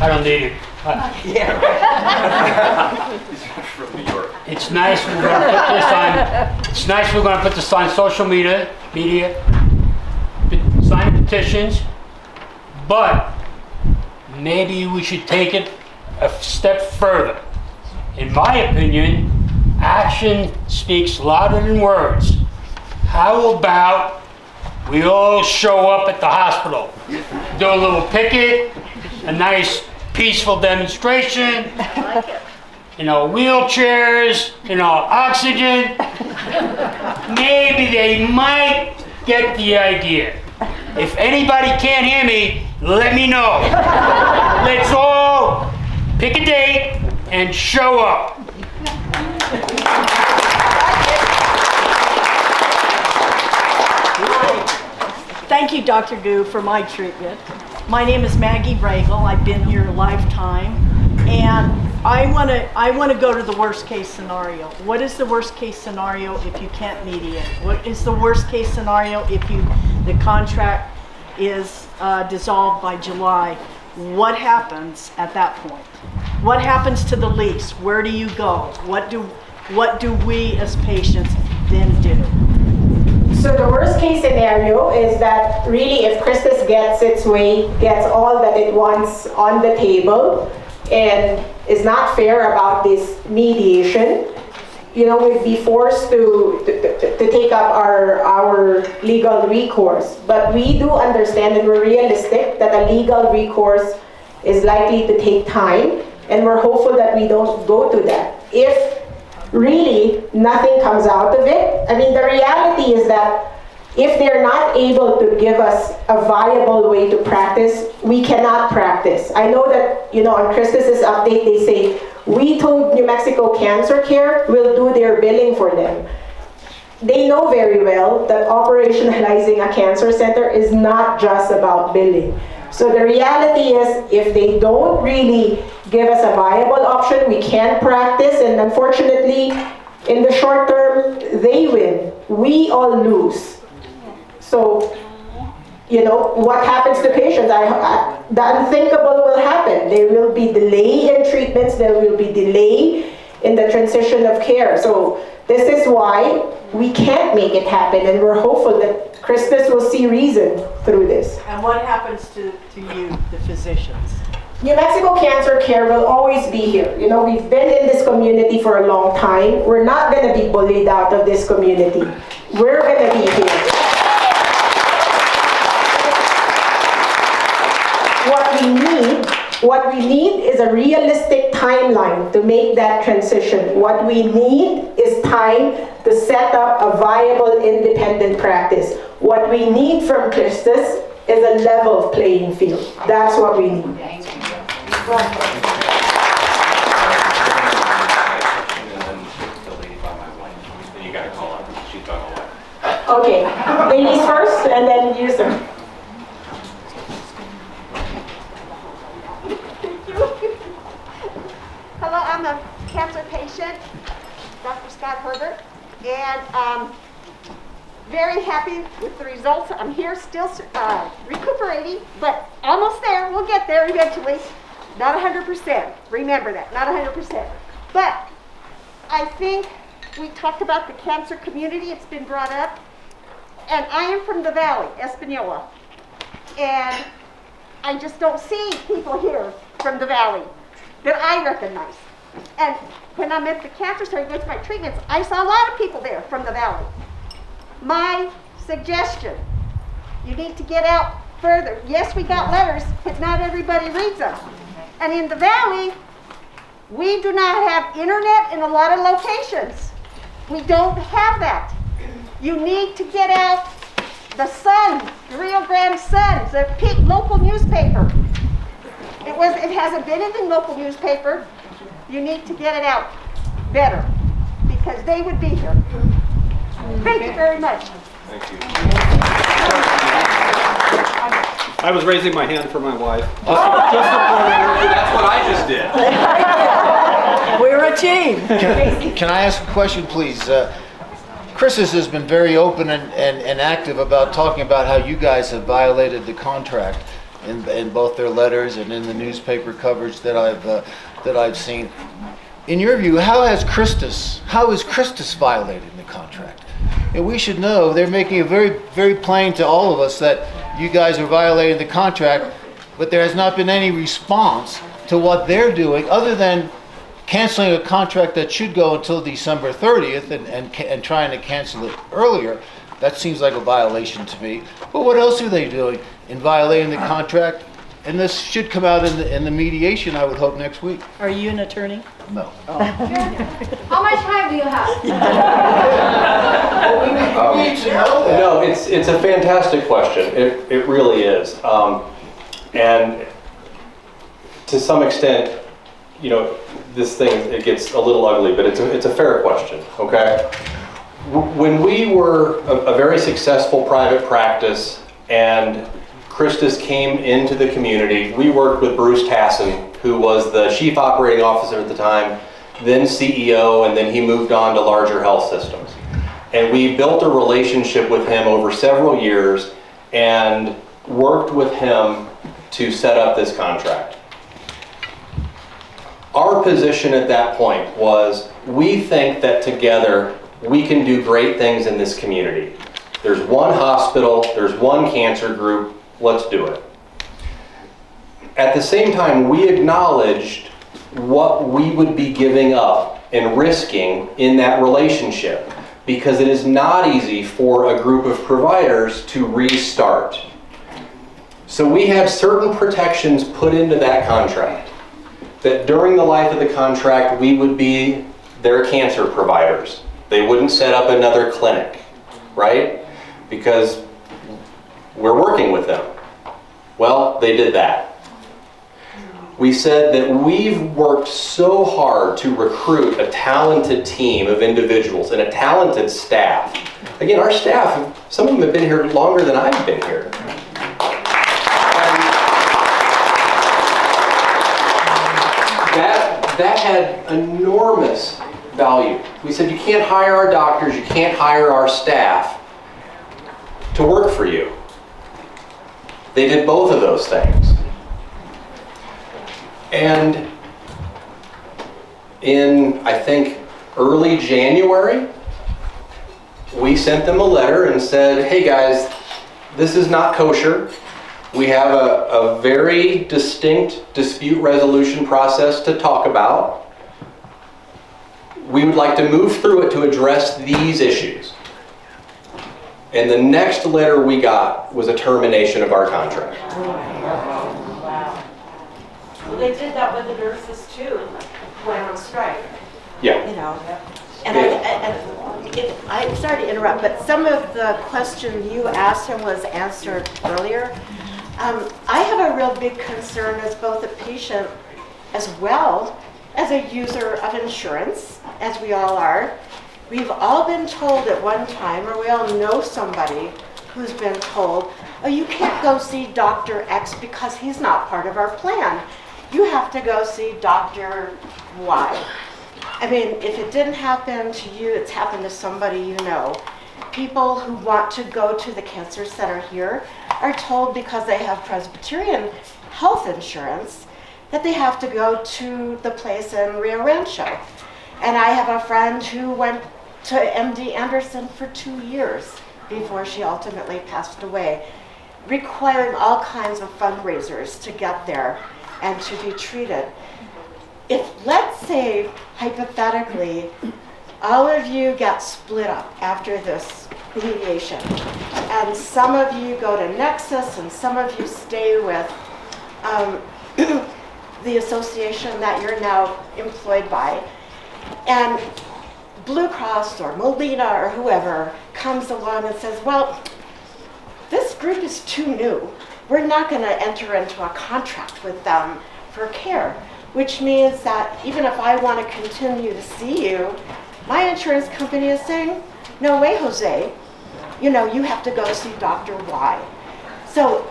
I don't need it. It's nice we're going to put this on. It's nice we're going to put this on social media, sign petitions. But maybe we should take it a step further. In my opinion, action speaks louder than words. How about we all show up at the hospital, do a little picket, a nice peaceful demonstration, wheelchairs, oxygen. Maybe they might get the idea. If anybody can't hear me, let me know. Let's all pick a date and show up. Thank you, Dr. Gu, for my treatment. My name is Maggie Regal. I've been here a lifetime, and I want to go to the worst case scenario. What is the worst case scenario if you can't mediate? What is the worst case scenario if the contract is dissolved by July? What happens at that point? What happens to the lease? Where do you go? What do we as patients then do? So the worst case scenario is that really if Christus gets its way, gets all that it wants on the table, and is not fair about this mediation, we'd be forced to take up our legal recourse. But we do understand and we're realistic that a legal recourse is likely to take time, and we're hopeful that we don't go to that. If really nothing comes out of it, the reality is that if they're not able to give us a viable way to practice, we cannot practice. I know that, on Christus's update, they say, we told New Mexico Cancer Care we'll do their billing for them. They know very well that operationalizing a cancer center is not just about billing. So the reality is, if they don't really give us a viable option, we can't practice, and unfortunately, in the short term, they win. We all lose. So, what happens to patients? The unthinkable will happen. There will be delay in treatments, there will be delay in the transition of care. So this is why we can't make it happen, and we're hopeful that Christus will see reason through this. And what happens to you, the physicians? New Mexico Cancer Care will always be here. We've been in this community for a long time. We're not going to be bullied out of this community. We're going to be here. What we need What we need is a realistic timeline to make that transition. What we need is time to set up a viable independent practice. What we need from Christus is a level playing field. That's what we need. Okay, ladies first, and then you, sir. Hello, I'm a cancer patient, Dr. Scott Herbert, and very happy with the results. I'm here still recuperating, but almost there. We'll get there eventually. Not 100%. Remember that, not 100%. But I think we talked about the cancer community. It's been brought up. And I am from the Valley, Espanola. And I just don't see people here from the Valley that I recognize. And when I'm at the cancer center with my treatments, I saw a lot of people there from the Valley. My suggestion, you need to get out further. Yes, we got letters, but not everybody reads them. And in the Valley, we do not have internet in a lot of locations. We don't have that. You need to get out the Sun, the Rio Grande Sun, the local newspaper. It hasn't been in the local newspaper. You need to get it out better because they would be here. Thank you very much. Thank you. I was raising my hand for my wife. That's what I just did. We're a team. Can I ask a question, please? Christus has been very open and active about talking about how you guys have violated the contract in both their letters and in the newspaper coverage that I've seen. In your view, how is Christus violating the contract? And we should know they're making it very, very plain to all of us that you guys are violating the contract, but there has not been any response to what they're doing other than canceling a contract that should go until December 30th and trying to cancel it earlier. That seems like a violation to me. But what else are they doing in violating the contract? And this should come out in the mediation, I would hope, next week. Are you an attorney? No. How much time do you have? No, it's a fantastic question. It really is. And to some extent, you know, this thing, it gets a little ugly, but it's a fair question, okay? When we were a very successful private practice and Christus came into the community, we worked with Bruce Tassin, who was the chief operating officer at the time, then CEO, and then he moved on to larger health systems. And we built a relationship with him over several years and worked with him to set up this contract. Our position at that point was, we think that together we can do great things in this community. There's one hospital, there's one cancer group, let's do it. At the same time, we acknowledged what we would be giving up and risking in that relationship, because it is not easy for a group of providers to restart. So we have certain protections put into that contract, that during the life of the contract, we would be their cancer providers. They wouldn't set up another clinic, right? Because we're working with them. Well, they did that. We said that we've worked so hard to recruit a talented team of individuals and a talented staff. Again, our staff, some of them have been here longer than I've been here. That had enormous value. We said, you can't hire our doctors, you can't hire our staff to work for you. They did both of those things. And in, I think, early January, we sent them a letter and said, hey guys, this is not kosher. We have a very distinct dispute resolution process to talk about. We would like to move through it to address these issues. And the next letter we got was a termination of our contract. Well, they did that with the nurses too, went on strike. Yeah. You know, I'm sorry to interrupt, but some of the question you asked him was answered earlier. I have a real big concern as both a patient as well as a user of insurance, as we all are. We've all been told at one time, or we all know somebody who's been told, oh, you can't go see Dr. X because he's not part of our plan. You have to go see Dr. Y. I mean, if it didn't happen to you, it's happened to somebody you know. People who want to go to the cancer center here are told because they have Presbyterian health insurance that they have to go to the place in Rio Rancho. And I have a friend who went to MD Anderson for 2 years before she ultimately passed away, requiring all kinds of fundraisers to get there and to be treated. If, let's say, hypothetically, all of you get split up after this mediation, and some of you go to Nexus and some of you stay with the association that you're now employed by, and Blue Cross or Molina or whoever comes along and says, well, this group is too new. We're not going to enter into a contract with them for care, which means that even if I want to continue to see you, my insurance company is saying, no way, Jose, you know, you have to go see Dr. Y. So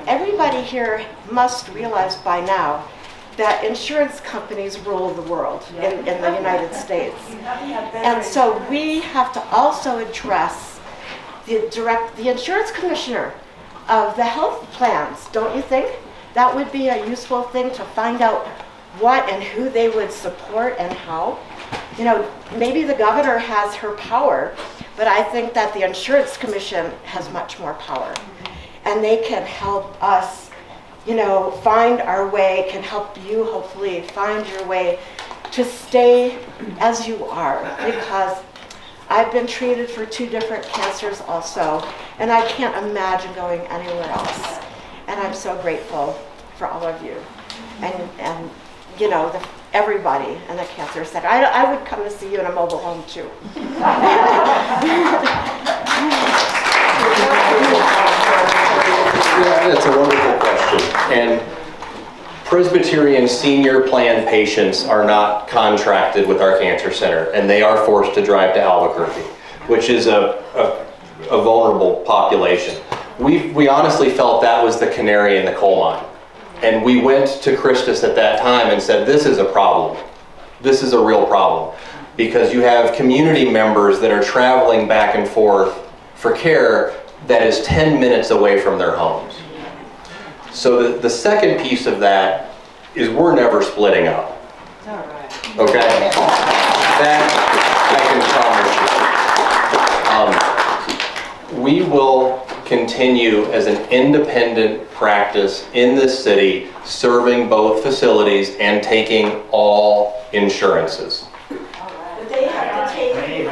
everybody here must realize by now that insurance companies rule the world in the United States. And so we have to also address the insurance commissioner of the health plans, don't you think? That would be a useful thing to find out what and who they would support and how. You know, maybe the governor has her power, but I think that the insurance commission has much more power. And they can help us, you know, find our way, can help you hopefully find your way to stay as you are, because I've been treated for 2 different cancers also, and I can't imagine going anywhere else. And I'm so grateful for all of you. And you know, everybody in the cancer center. I would come to see you in a mobile home too. Yeah, that's a wonderful question. And Presbyterian senior plan patients are not contracted with our cancer center, and they are forced to drive to Albuquerque, which is a vulnerable population. We honestly felt that was the canary in the coal mine. And we went to Christus at that time and said, this is a problem. This is a real problem. Because you have community members that are traveling back and forth for care that is 10 minutes away from their homes. So the second piece of that is we're never splitting up. Okay? That I can promise you. We will continue as an independent practice in this city, serving both facilities and taking all insurances. But they have to take, it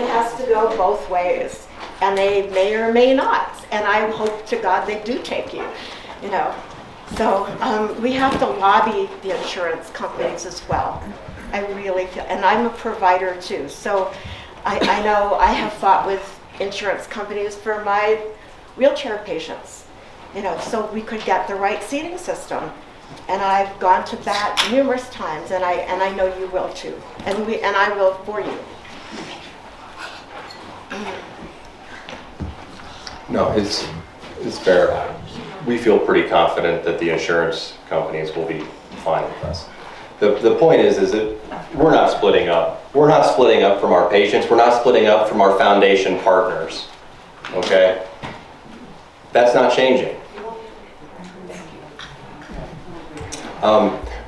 has to go both ways, and they may or may not, and I hope to God they do take you, you know. So we have to lobby the insurance companies as well. I really feel, and I'm a provider too, so I know I have fought with insurance companies for my wheelchair patients, you know, so we could get the right seating system. And I've gone to bat numerous times, and I know you will too, and I will for you. No, it's fair. We feel pretty confident that the insurance companies will be fine with us. The point is that we're not splitting up. We're not splitting up from our patients. We're not splitting up from our foundation partners. Okay? That's not changing.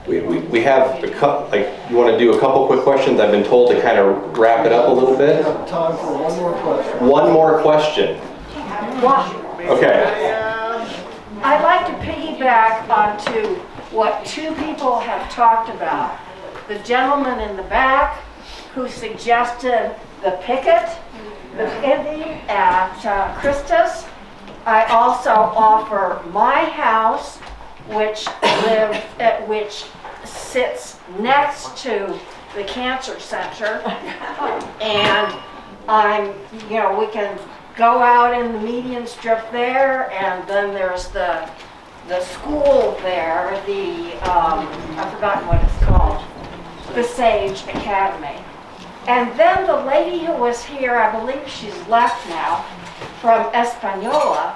We have a couple, like, you want to do a couple quick questions? I've been told to kind of wrap it up a little bit. We have time for one more question. One more question. Okay. I'd like to piggyback onto what 2 people have talked about. The gentleman in the back who suggested the picket, the picketing at Christus. I also offer my house which sits next to the cancer center. And we can go out in the median strip there, and then there's the school there, I've forgotten what it's called, the Sage Academy. And then the lady who was here, I believe she's left now, from Española,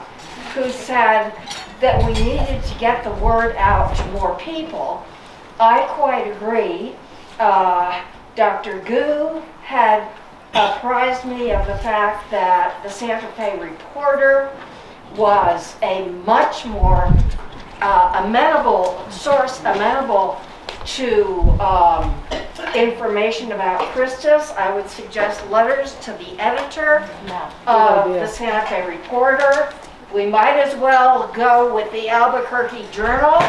who said that we needed to get the word out to more people. I quite agree. Dr. Gu had apprised me of the fact that the Santa Fe Reporter was a much more amenable to information about Christus. I would suggest letters to the editor of the Santa Fe Reporter. We might as well go with the Albuquerque Journal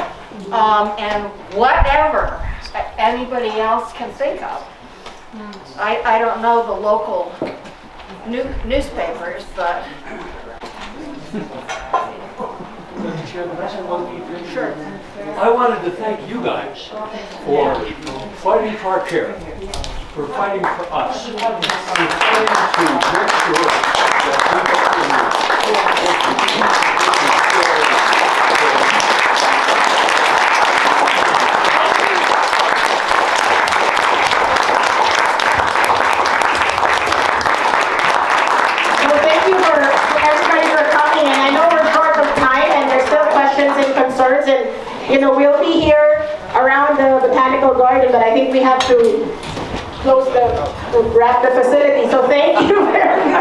and whatever anybody else can think of. I don't know the local newspapers, but... Sure. I wanted to thank you guys for fighting for our care, for fighting for us, for fighting to make sure that Well, thank you for everybody for coming, and I know we're short of time, and there's still questions and concerns, and we'll be here around the botanical garden, but I think we have to wrap the facility. So thank you very much.